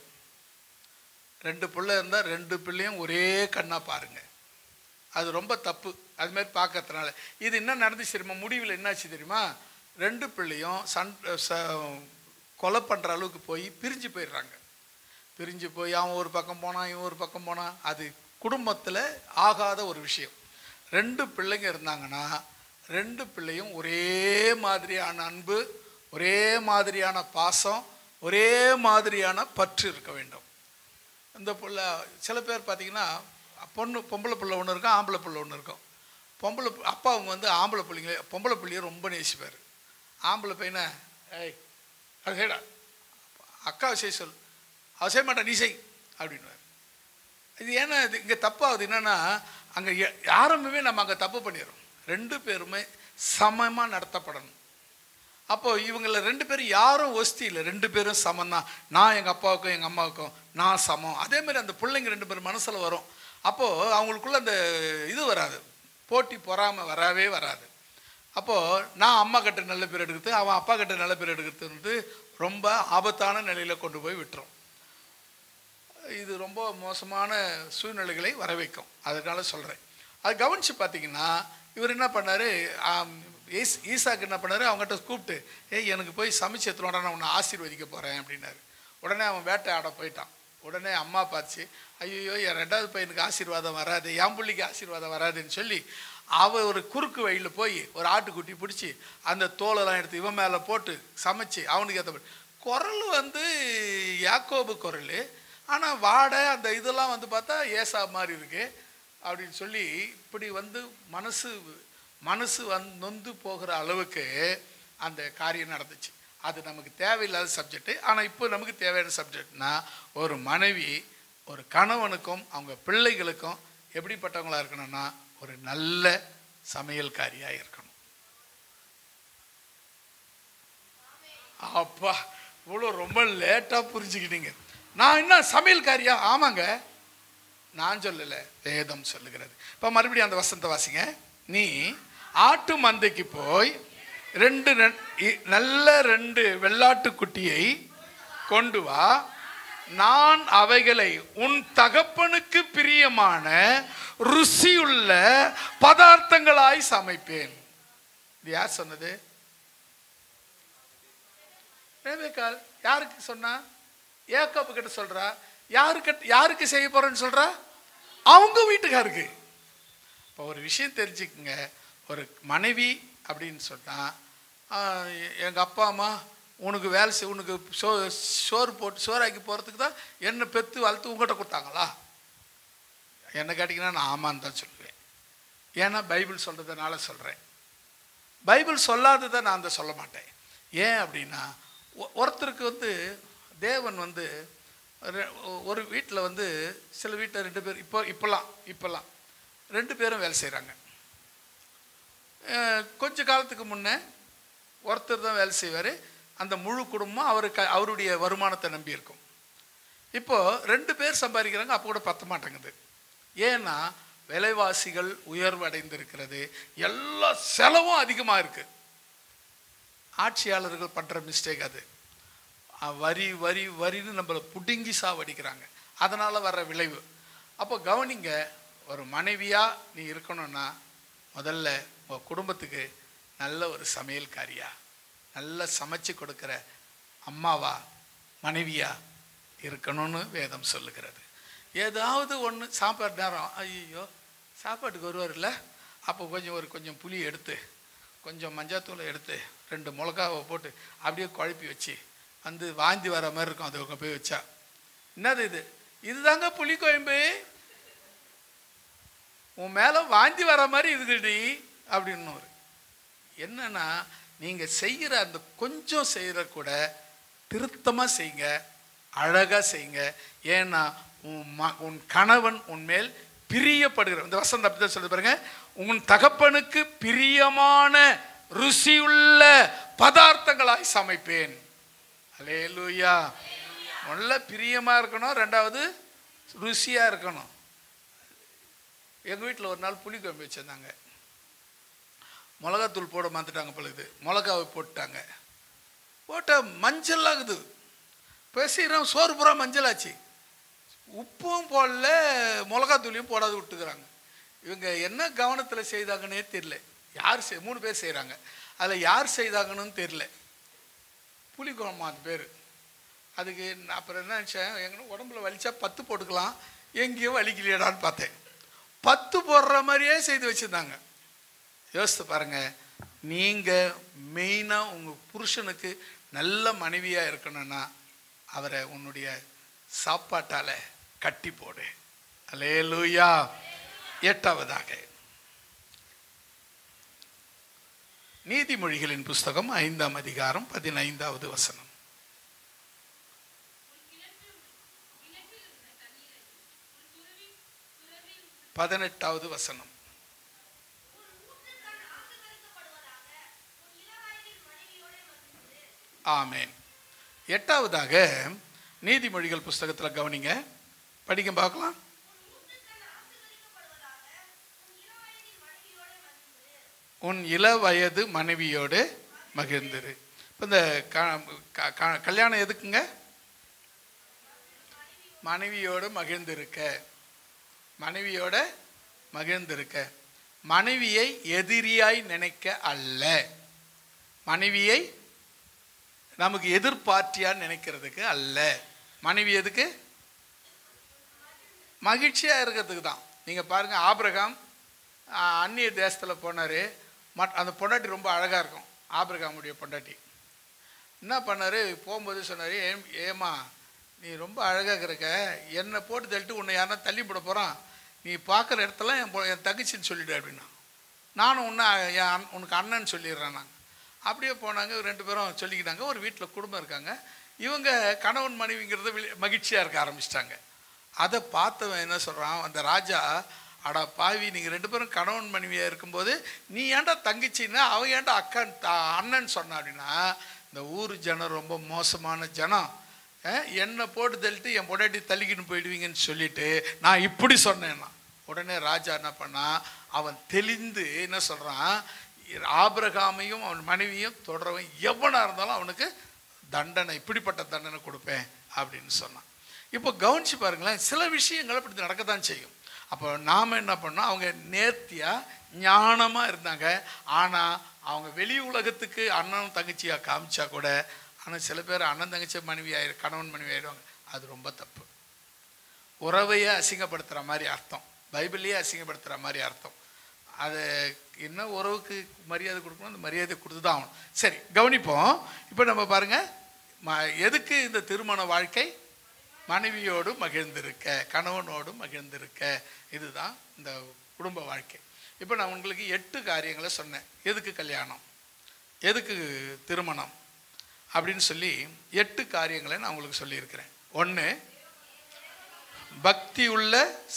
2 பிள்ளை இருந்தால் 2 பிள்ளையும் ஒரே கண்ணாக பாருங்க, அது ரொம்ப தப்பு. அதுமாதிரி பார்க்கறதுனால இது என்ன நடந்துச்சு தெரியுமா? முடிவில் என்னாச்சு தெரியுமா? 2 பிள்ளையும் கொலை பண்ணுற அளவுக்கு போய் பிரிஞ்சு போயிடுறாங்க. பிரிஞ்சு போய் அவன் ஒரு பக்கம் போனான், இவன் ஒரு பக்கம் போனான். அது குடும்பத்தில் ஆகாத ஒரு விஷயம். 2 பிள்ளைங்க இருந்தாங்கன்னா 2 பிள்ளையும் ஒரே மாதிரியான அன்பு, ஒரே மாதிரியான பாசம், ஒரே மாதிரியான பற்று இருக்க வேண்டும். இந்த பிள்ளை சில பேர் பார்த்தீங்கன்னா பொம்பளை பிள்ளை ஒன்று இருக்கும், ஆம்பளை பிள்ளை ஒன்று இருக்கும். அப்பா அவங்க ஆம்பளை பொம்பளை பிள்ளைய ரொம்ப நேசிப்பார். ஆம்பளை பையனை அது செய்டா, அக்காவை செய்ய சொல், அவ செய்ய மாட்டா, நீ செய் அப்படின்வார். இது ஏன்னா இங்கே தப்பாகுது என்னன்னா, அங்கே ஆரம்பமே நம்ம அங்கே தப்பு பண்ணிடுறோம். 2 பேருமே சமமாக நடத்தப்படணும். அப்போது இவங்கள 2 பேரும் யாரும் ஒஸ்தி இல்லை, 2 பேரும் சமம் தான். நான் எங்கள் அப்பாவுக்கும் எங்கள் அம்மாவுக்கும் நான் சமம். அதேமாதிரி அந்த பிள்ளைங்க 2 பேர் மனசில் வரும். அப்போது அவங்களுக்குள்ள அந்த இது வராது, போட்டி பொறாமல் வரவே வராது. அப்போது நான் அம்மா கிட்ட நல்ல பேர் எடுக்கிறது, அவன் அப்பா கிட்ட நல்ல பேர் எடுக்கிறது ரொம்ப ஆபத்தான நிலையில் கொண்டு போய் விட்டுரும். இது ரொம்ப மோசமான சூழ்நிலைகளை வர வைக்கும். அதனால சொல்கிறேன். அது கவனித்து பார்த்தீங்கன்னா இவர் என்ன பண்ணார், ஈசாக்கு என்ன பண்ணார், அவங்ககிட்ட கூப்பிட்டு எனக்கு போய் சமைச்சு எடுத்துட்டு வாடா, நான் உன்னை ஆசீர்வதிக்க போகிறேன் அப்படின்னாரு. உடனே அவன் வேட்டையாட போயிட்டான். உடனே அம்மா பார்த்து, ஐயோ என் 2வது பையனுக்கு ஆசீர்வாதம் வராது, என் பிள்ளைக்கு ஆசீர்வாதம் வராதுன்னு சொல்லி அவள் ஒரு குறுக்கு வழியில் போய் ஒரு ஆட்டுக்குட்டி பிடிச்சி அந்த தோலெல்லாம் எடுத்து இவன் மேலே போட்டு சமைச்சு அவனுக்கு ஏற்ற குரல் வந்து யாக்கோபு குரல், ஆனால் வாடை அந்த இதெல்லாம் வந்து பார்த்தா ஏசா மாதிரி இருக்கு அப்படின்னு சொல்லி இப்படி வந்து மனசு நொந்து போகிற அளவுக்கு அந்த காரியம் நடந்துச்சு. அது நமக்கு தேவையில்லாத சப்ஜெக்ட். ஆனால் இப்போ நமக்கு தேவையான சப்ஜெக்ட்னா, ஒரு மனைவி ஒரு கணவனுக்கும் அவங்க பிள்ளைகளுக்கும் எப்படிப்பட்டவங்களா இருக்கணும்னா ஒரு நல்ல சமையல்காரியாக இருக்கணும். அப்பா இவ்வளோ ரொம்ப லேட்டாக புரிஞ்சுக்கிட்டீங்க. நான் என்ன சமையல்காரியா? ஆமாங்க, நான் சொல்லலை, வேதம் சொல்லுகிறது. இப்போ மறுபடியும் அந்த வசனத்தை வாசிங்க. நீ ஆட்டு மந்தைக்கு போய் 2 நல்ல 2 வெள்ளாட்டு குட்டியை கொண்டு வா, நான் அவைகளை உன் தகப்பனுக்கு பிரியமான ருசியுள்ள பதார்த்தங்களாய் சமைப்பேன். இது யார் சொன்னது? ரெபெக்காள். யாருக்கு சொன்னா? யாக்கோபு கிட்ட சொல்றா. யாருக்கு செய்ய போறேன்னு சொல்றா? அவங்க வீட்டுக்காருக்கு. இப்போ ஒரு விஷயம் தெரிஞ்சுக்குங்க, ஒரு மனைவி அப்படின்னு சொன்னா, எங்கள் அப்பா அம்மா உனக்கு வேலை செய், உனக்கு சோறாக்கி போகிறதுக்கு தான் என்னை பெற்று வளர்த்து உங்கள்கிட்ட கொடுத்தாங்களா? என்ன கேட்டிங்கன்னா நான் ஆமான்னு தான் சொல்லுவேன். ஏன்னா பைபிள் சொல்கிறதுனால சொல்கிறேன். பைபிள் சொல்லாததை நான் அந்த சொல்ல மாட்டேன். ஏன் அப்படின்னா, ஒருத்தருக்கு வந்து தேவன் வந்து ஒரு வீட்டில் வந்து சில வீட்டில் 2 பேர் இப்போல்லாம் 2 பேரும் வேலை செய்கிறாங்க. கொஞ்ச காலத்துக்கு முன்னே ஒருத்தர் தான் வேலை செய்வார். அந்த முழு குடும்பம் அவருடைய வருமானத்தை நம்பி இருக்கும். இப்போது 2 பேர் சம்பாதிக்கிறாங்க, அப்போ கூட பத்த மாட்டேங்குது. ஏன்னா விலைவாசிகள் உயர்வு அடைந்திருக்கிறது, எல்லா செலவும் அதிகமாக இருக்குது. ஆட்சியாளர்கள் பண்ணுற மிஸ்டேக் அது. வரின்னு நம்மளை புடுங்கி சாவடிக்கிறாங்க. அதனால் வர்ற விளைவு. அப்போ கவனிங்க, ஒரு மனைவியாக நீ இருக்கணும்னா முதல்ல உங்கள் குடும்பத்துக்கு நல்ல ஒரு சமையல்காரியா, நல்ல சமைச்சு கொடுக்குற அம்மாவா, மனைவியா இருக்கணும்னு வேதம் சொல்லுகிறது. ஏதாவது ஒன்று சாப்பாடு நேரம், ஐயோ சாப்பாட்டுக்கு வருவார்ல, அப்போ கொஞ்சம் புளி எடுத்து, கொஞ்சம் மஞ்சாத்தூளை எடுத்து, 2 மிளகாவை போட்டு அப்படியே குழப்பி வச்சு வந்து வாந்தி வர மாதிரி இருக்கும். அது போய் வச்சா, என்னது இதுதாங்க புளி குழம்பு, உன் மேலே வாந்தி வர மாதிரி இருக்குடி அப்படின்னு. என்னன்னா, நீங்கள் செய்கிற அந்த கொஞ்சம் செய்கிற கூட திருத்தமாக செய்யுங்க, அழகாக செய்யுங்க. ஏன்னா உன் கணவன் உன்மேல் பிரியப்படுகிற, இந்த வசனம் அப்படி தான் சொல்லி பாருங்க, உன் தகப்பனுக்கு பிரியமான ருசியுள்ள பதார்த்தங்களாய் சமைப்பேன். அல்லேலூயா. நல்ல பிரியமாக இருக்கணும், 2வது ருசியாக இருக்கணும். எங்கள் வீட்டில் ஒரு நாள் புளி குழம்பு வச்சுருந்தாங்க. மிளகாத்தூள் போட மாற்றிட்டாங்க பொழுது, மிளகாவை போட்டாங்க. போட்டால் மஞ்சள் ஆகுது. பேசுகிறோம், சோறு பூரா மஞ்சள் ஆச்சு. உப்பும் போடல, மிளகாத்தூளையும் போடாது விட்டுக்கிறாங்க. இவங்க என்ன கவனத்தில் செய்தாங்கன்னே தெரியல. யார் 3 பேர் செய்கிறாங்க, அதில் யார் செய்தாங்கன்னு தெரியல. புளிக்குழம்பு அது பேர். அதுக்கு அப்புறம் என்ன நினச்சேன், எங்கன்னா உடம்புல வலிச்சா 10 போட்டுக்கலாம், எங்கேயோ வலிக்கலையடான்னு பார்த்தேன். 10 போடுற மாதிரியே செய்து வச்சுருந்தாங்க. யோசித்து பாருங்கள், நீங்கள் மெயினாக உங்கள் புருஷனுக்கு நல்ல மனைவியாக இருக்கணும்னா அவரை உன்னுடைய சாப்பாட்டால் கட்டி போடு. அல்லேலூயா. 8வதாக நீதிமொழிகளின் புஸ்தகம் 5ஆம் அதிகாரம் 15வது வசனம். 18வது வசனம். ஆமென். 8வதாக நீதிமொழிகள் புஸ்தகத்தில் கவனிங்க, படிக்க பார்க்கலாம். உன் இளவயது மனைவியோடு மகிழ்ந்திரு. இப்போ இந்த கல்யாணம் எதுக்குங்க? மனைவியோடு மகிழ்ந்திருக்க, மனைவியோட மகிழ்ந்திருக்க. மனைவியை எதிரியாய் நினைக்க அல்ல, மனைவியை நமக்கு எதிர்பார்த்தியான்னு நினைக்கிறதுக்கு அல்ல. மனைவி எதுக்கு? மகிழ்ச்சியாக இருக்கிறதுக்கு தான். நீங்கள் பாருங்கள், ஆபிரகாம் அந்நிய தேசத்தில் போனார். அந்த பொண்டாட்டி ரொம்ப அழகாக இருக்கும். ஆபிரகாமுடைய பொண்டாட்டி என்ன பண்ணார், போகும்போது சொன்னார், ஏமா நீ ரொம்ப அழகாக இருக்க, என்னை போட்டு தள்ளிட்டு உன்னை யாருன்னா தள்ளி போட போகிறான், நீ பார்க்குற இடத்துல என் தங்கச்சின்னு சொல்லிவிடு அப்படின்னா. நானும் உனக்கு அண்ணன்னு சொல்லிடுறேன். நாங்கள் அப்படியே போனாங்க. 2 பேரும் சொல்லிக்கிட்டாங்க. ஒரு வீட்டில் குடும்பம் இருக்காங்க. இவங்க கணவன் மனைவிங்கிறத மகிழ்ச்சியாக இருக்க ஆரம்பிச்சிட்டாங்க. அதை பார்த்தவன் என்ன சொல்கிறான், அந்த ராஜா, அடா பாவி, நீங்கள் 2 பேரும் கணவன் மனைவியாக இருக்கும்போது நீ ஏன்டா தங்கச்சின்னா அவன் ஏன்டா அண்ணன் சொன்னான் அப்படின்னா, இந்த ஊர் ஜனம் ரொம்ப மோசமான ஜனம், என்னை போட்டு தள்ளிட்டு என் பொண்டாட்டி தள்ளிக்கின்னு போயிடுவீங்கன்னு சொல்லிட்டு நான் இப்படி சொன்னேன்னா. உடனே ராஜா என்ன பண்ணா, அவன் தெளிந்து என்ன சொல்கிறான், ஆபிரகாமையும் அவன் மனைவியும் தொடரவன் எவனாக இருந்தாலும் அவனுக்கு தண்டனை, இப்படிப்பட்ட தண்டனை கொடுப்பேன் அப்படின்னு சொன்னான். இப்போ கவனிச்சு பாருங்களேன், சில விஷயங்கள் அப்படி நடக்கத்தான் செய்யும். அப்போ நாம் என்ன பண்ணோம், அவங்க நேர்த்தியாக ஞானமாக இருந்தாங்க. ஆனால் அவங்க வெளி உலகத்துக்கு அண்ணன் தங்கச்சியாக காமிச்சா கூட, ஆனால் சில பேர் அண்ணன் தங்கச்சி மனைவி கணவன் மனைவி ஆயிடுவாங்க. அது ரொம்ப தப்பு. உறவையே அசிங்கப்படுத்துகிற மாதிரி அர்த்தம், பைபிளையே அசிங்கப்படுத்துகிற மாதிரி அர்த்தம். அது என்ன, உறவுக்கு மரியாதை கொடுக்கணும், அந்த மரியாதை கொடுத்து தான் ஆகணும். சரி, கவனிப்போம். இப்போ நம்ம பாருங்கள், எதுக்கு இந்த திருமண வாழ்க்கை? மனைவியோடு மகிழ்ந்திருக்க, கணவனோடு மகிழ்ந்திருக்க, இதுதான் இந்த குடும்ப வாழ்க்கை. இப்போ நான் உங்களுக்கு 8 காரியங்களை சொன்னேன். எதுக்கு கல்யாணம், எதுக்கு திருமணம் அப்படின்னு சொல்லி 8 காரியங்களை நான் உங்களுக்கு சொல்லியிருக்கிறேன். 1, பக்தி உள்ள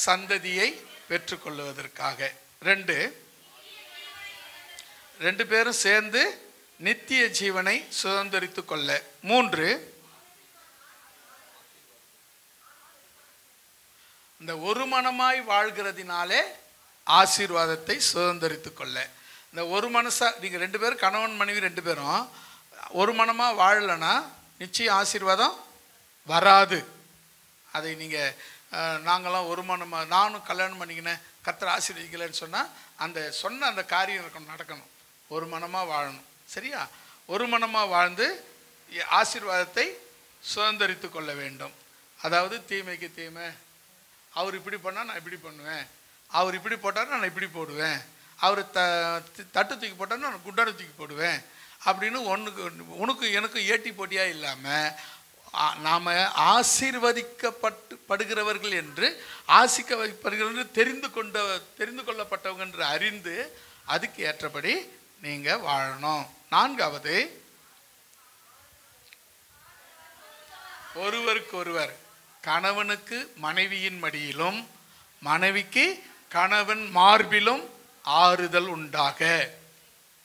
சந்ததியை பெற்றுக்கொள்வதற்காக. 2 பேரும் சேர்ந்து நித்திய ஜீவனை சுதந்திரித்து கொள்ள. 3, இந்த ஒரு மனமாய் வாழ்கிறதினாலே ஆசீர்வாதத்தை சுதந்திரித்து கொள்ள. இந்த ஒரு மனசா நீங்கள் 2 பேரும் கணவன் மனைவி 2 பேரும் ஒரு மனமாக வாழலைன்னா நிச்சயம் ஆசீர்வாதம் வராது. அதை நீங்கள் நாங்களாம் ஒரு மனமாக, நானும் கல்யாணம் பண்ணிக்கினேன் கர்த்தர் ஆசீர்வதிக்கலைன்னு சொன்னால் அந்த காரியம் நடக்கணும். ஒரு மனமாக வாழணும். சரியா? ஒரு மனமாக வாழ்ந்து ஆசீர்வாதத்தை சுதந்திரித்து கொள்ள வேண்டும். அதாவது தீமைக்கு தீமை, அவர் இப்படி பண்ணால் நான் இப்படி பண்ணுவேன், அவர் இப்படி போட்டார் நான் இப்படி போடுவேன், அவர் தட்டு தூக்கி போட்டார் நான் குண்டாடு தூக்கி போடுவேன் அப்படின்னு உனக்கு எனக்கு ஏட்டி போட்டியாக இல்லாமல் நாம் ஆசீர்வதிக்கப்படுகிறவர்கள் என்று ஆசிக்கப்படுகிறவர்கள் என்று தெரிந்து கொள்ளப்பட்டவங்க என்று அறிந்து அதுக்கு ஏற்றபடி நீங்கள் வாழணும். 4வது, ஒருவருக்கொருவர், கணவனுக்கு மனைவியின் மடியிலும் மனைவிக்கு கணவன் மார்பிலும் ஆறுதல் உண்டாக.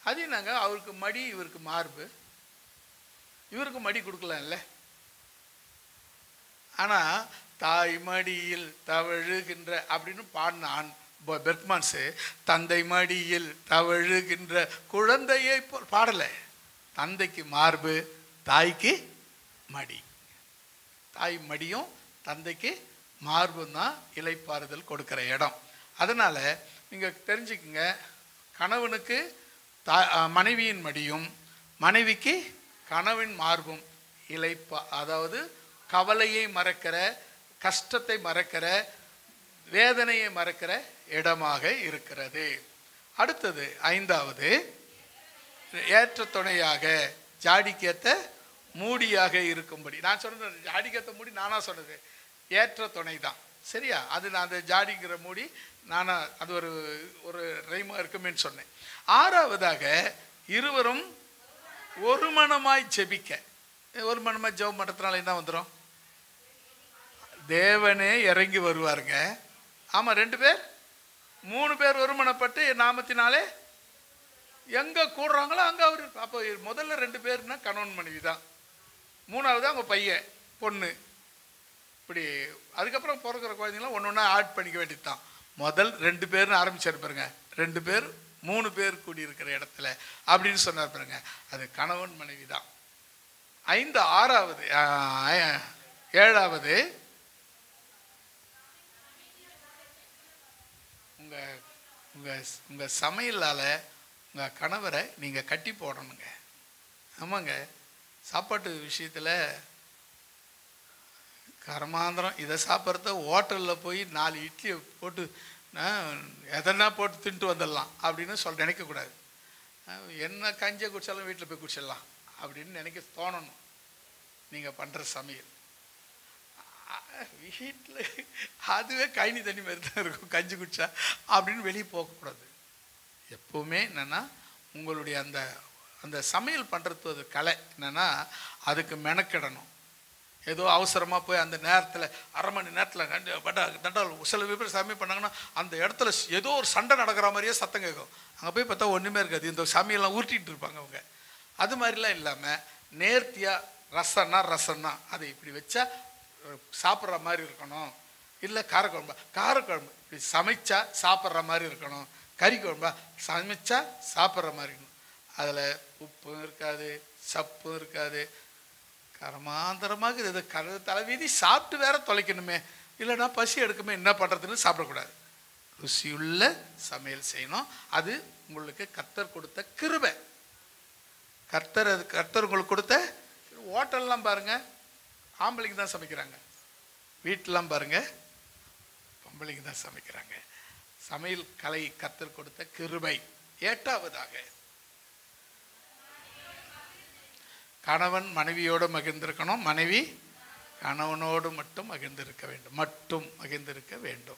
அது என்னங்க, அவருக்கு மடி இவருக்கு மார்பு, இவருக்கு மடி கொடுக்கலாம்ல. ஆனால் தாய் மடியில் தவழுகின்ற அப்படின்னு பாடினான் பெர்க்மான்ஸு. தந்தை மடியில் தவழுகின்ற குழந்தையை பாடலை. தந்தைக்கு மார்பு, தாய்க்கு மடி. தாய் மடியும் தந்தைக்கு மார்பும் தான் இளைப்பாறுதல் கொடுக்குற இடம். அதனால் நீங்கள் தெரிஞ்சுக்குங்க, கணவனுக்கு மனைவியின் மடியும் மனைவிக்கு கணவன் மார்பும் அதாவது கவலையை மறக்கிற, கஷ்டத்தை மறக்கிற, வேதனையை மறக்கிற இடமாக இருக்கிறது. அடுத்தது 5வது, ஏற்ற துணையாக, ஜாடிக்கேத்த மூடியாக இருக்கும்படி. நான் சொன்னது ஜாடிக்கேத்த மூடி நானா சொன்னது, ஏற்ற துணை தான். சரியா? அது நான் அந்த ஜாடிங்கிற மூடி நானா, அது ஒரு ரைமாக இருக்குமேன்னு சொன்னேன். 6வதாக, இருவரும் ஒரு மனமாய் ஜெபிக்க. ஒரு மனமாய் ஜெபம் பண்ணுறதுனால என்ன வந்துடும்? தேவனே இறங்கி வருவாருங்க. ஆமாம், 2 பேர் 3 பேர் ஒருமனப்பட்டு நாமத்தினாலே எங்கே கூடுறாங்களோ அங்கே அவர். அப்போ முதல்ல 2 பேர்னா கணவன் மனைவி தான். 3வது அவங்க பையன் பொண்ணு. இப்படி அதுக்கப்புறம் பிறக்கிற குழந்தைங்களாம் ஒன்று ஒன்றா ஆட் பண்ணிக்க வேண்டியது தான். முதல் 2 பேர்னு ஆரம்பிச்சார் பாருங்க. 2 பேர் 3 பேர் கூடியிருக்கிற இடத்துல அப்படின்னு சொன்னார் பாருங்க. அது கணவன் மனைவி தான். 7வது, உங்கள் சமையலால் உங்கள் கணவரை நீங்கள் கட்டி போடணுங்க. ஆமாங்க, சாப்பாட்டு விஷயத்தில் கர்மாந்திரம். இதை சாப்பிட்றத ஹோட்டலில் போய் 4 இட்லியை போட்டு எதனா போட்டு தின்ட்டு வந்துடலாம் அப்படின்னு நினைக்கக்கூடாது. என்ன கஞ்சியை குடித்தாலும் வீட்டில் போய் குடிச்சிடலாம் அப்படின்னு நினைக்க தோணணும். நீங்கள் பண்ணுற சமையல் வீட்டில் அதுவே கைனி தண்ணி மாதிரி தான் இருக்கும் கஞ்சி குடிச்சா அப்படின்னு வெளியே போகக்கூடாது. எப்போவுமே என்னென்னா உங்களுடைய அந்த அந்த சமையல் பண்ணுறது அது கலை என்னென்னா அதுக்கு மெனக்கிடணும். ஏதோ அவசரமாக போய் அந்த நேரத்தில் அரை மணி நேரத்தில் தண்டால் சில பேர் சமையல் பண்ணாங்கன்னா அந்த இடத்துல ஏதோ ஒரு சண்டை நடக்கிற மாதிரியே சத்தம் கேட்கும். அங்கே போய் பார்த்தா ஒன்றுமே இருக்காது, இந்த சமையல்லாம் உருட்டிகிட்டு இருப்பாங்க அவங்க. அது மாதிரிலாம் இல்லாமல் நேர்த்தியாக ரசம்னா அதை இப்படி வச்சா சாப்பிட்ற மாதிரி இருக்கணும். இல்லை காரக்குழம்பு இப்படி சமைச்சா சாப்பிட்ற மாதிரி இருக்கணும். கறி குழம்பா சமைச்சா சாப்பிட்ற மாதிரி இருக்கணும். அதில் உப்பும் இருக்காது, சப்பும் இருக்காது. கர்மாந்தரமாக இது தலைவீதி சாப்பிட்டு வேற தொலைக்கணுமே, இல்லைன்னா பசி எடுக்குமே, என்ன பண்ணுறதுன்னு சாப்பிடக்கூடாது. ருசியுள்ள சமையல் செய்யணும். அது உங்களுக்கு கர்த்தர் கொடுத்த கிருபை. கர்த்தர் உங்களுக்கு கொடுத்த. ஹோட்டல்லாம் பாருங்கள் ஆம்பளைக்கு தான் சமைக்கிறாங்க, வீட்டிலாம் பாருங்கள் பொம்பளைக்கு தான் சமைக்கிறாங்க. சமையல் கலை கர்த்தர் கொடுத்த கிருபை. 8வதாக கணவன் மனைவியோடு மகிழ்ந்திருக்கணும், மனைவி கணவனோடு மட்டும் மகிழ்ந்திருக்க வேண்டும்.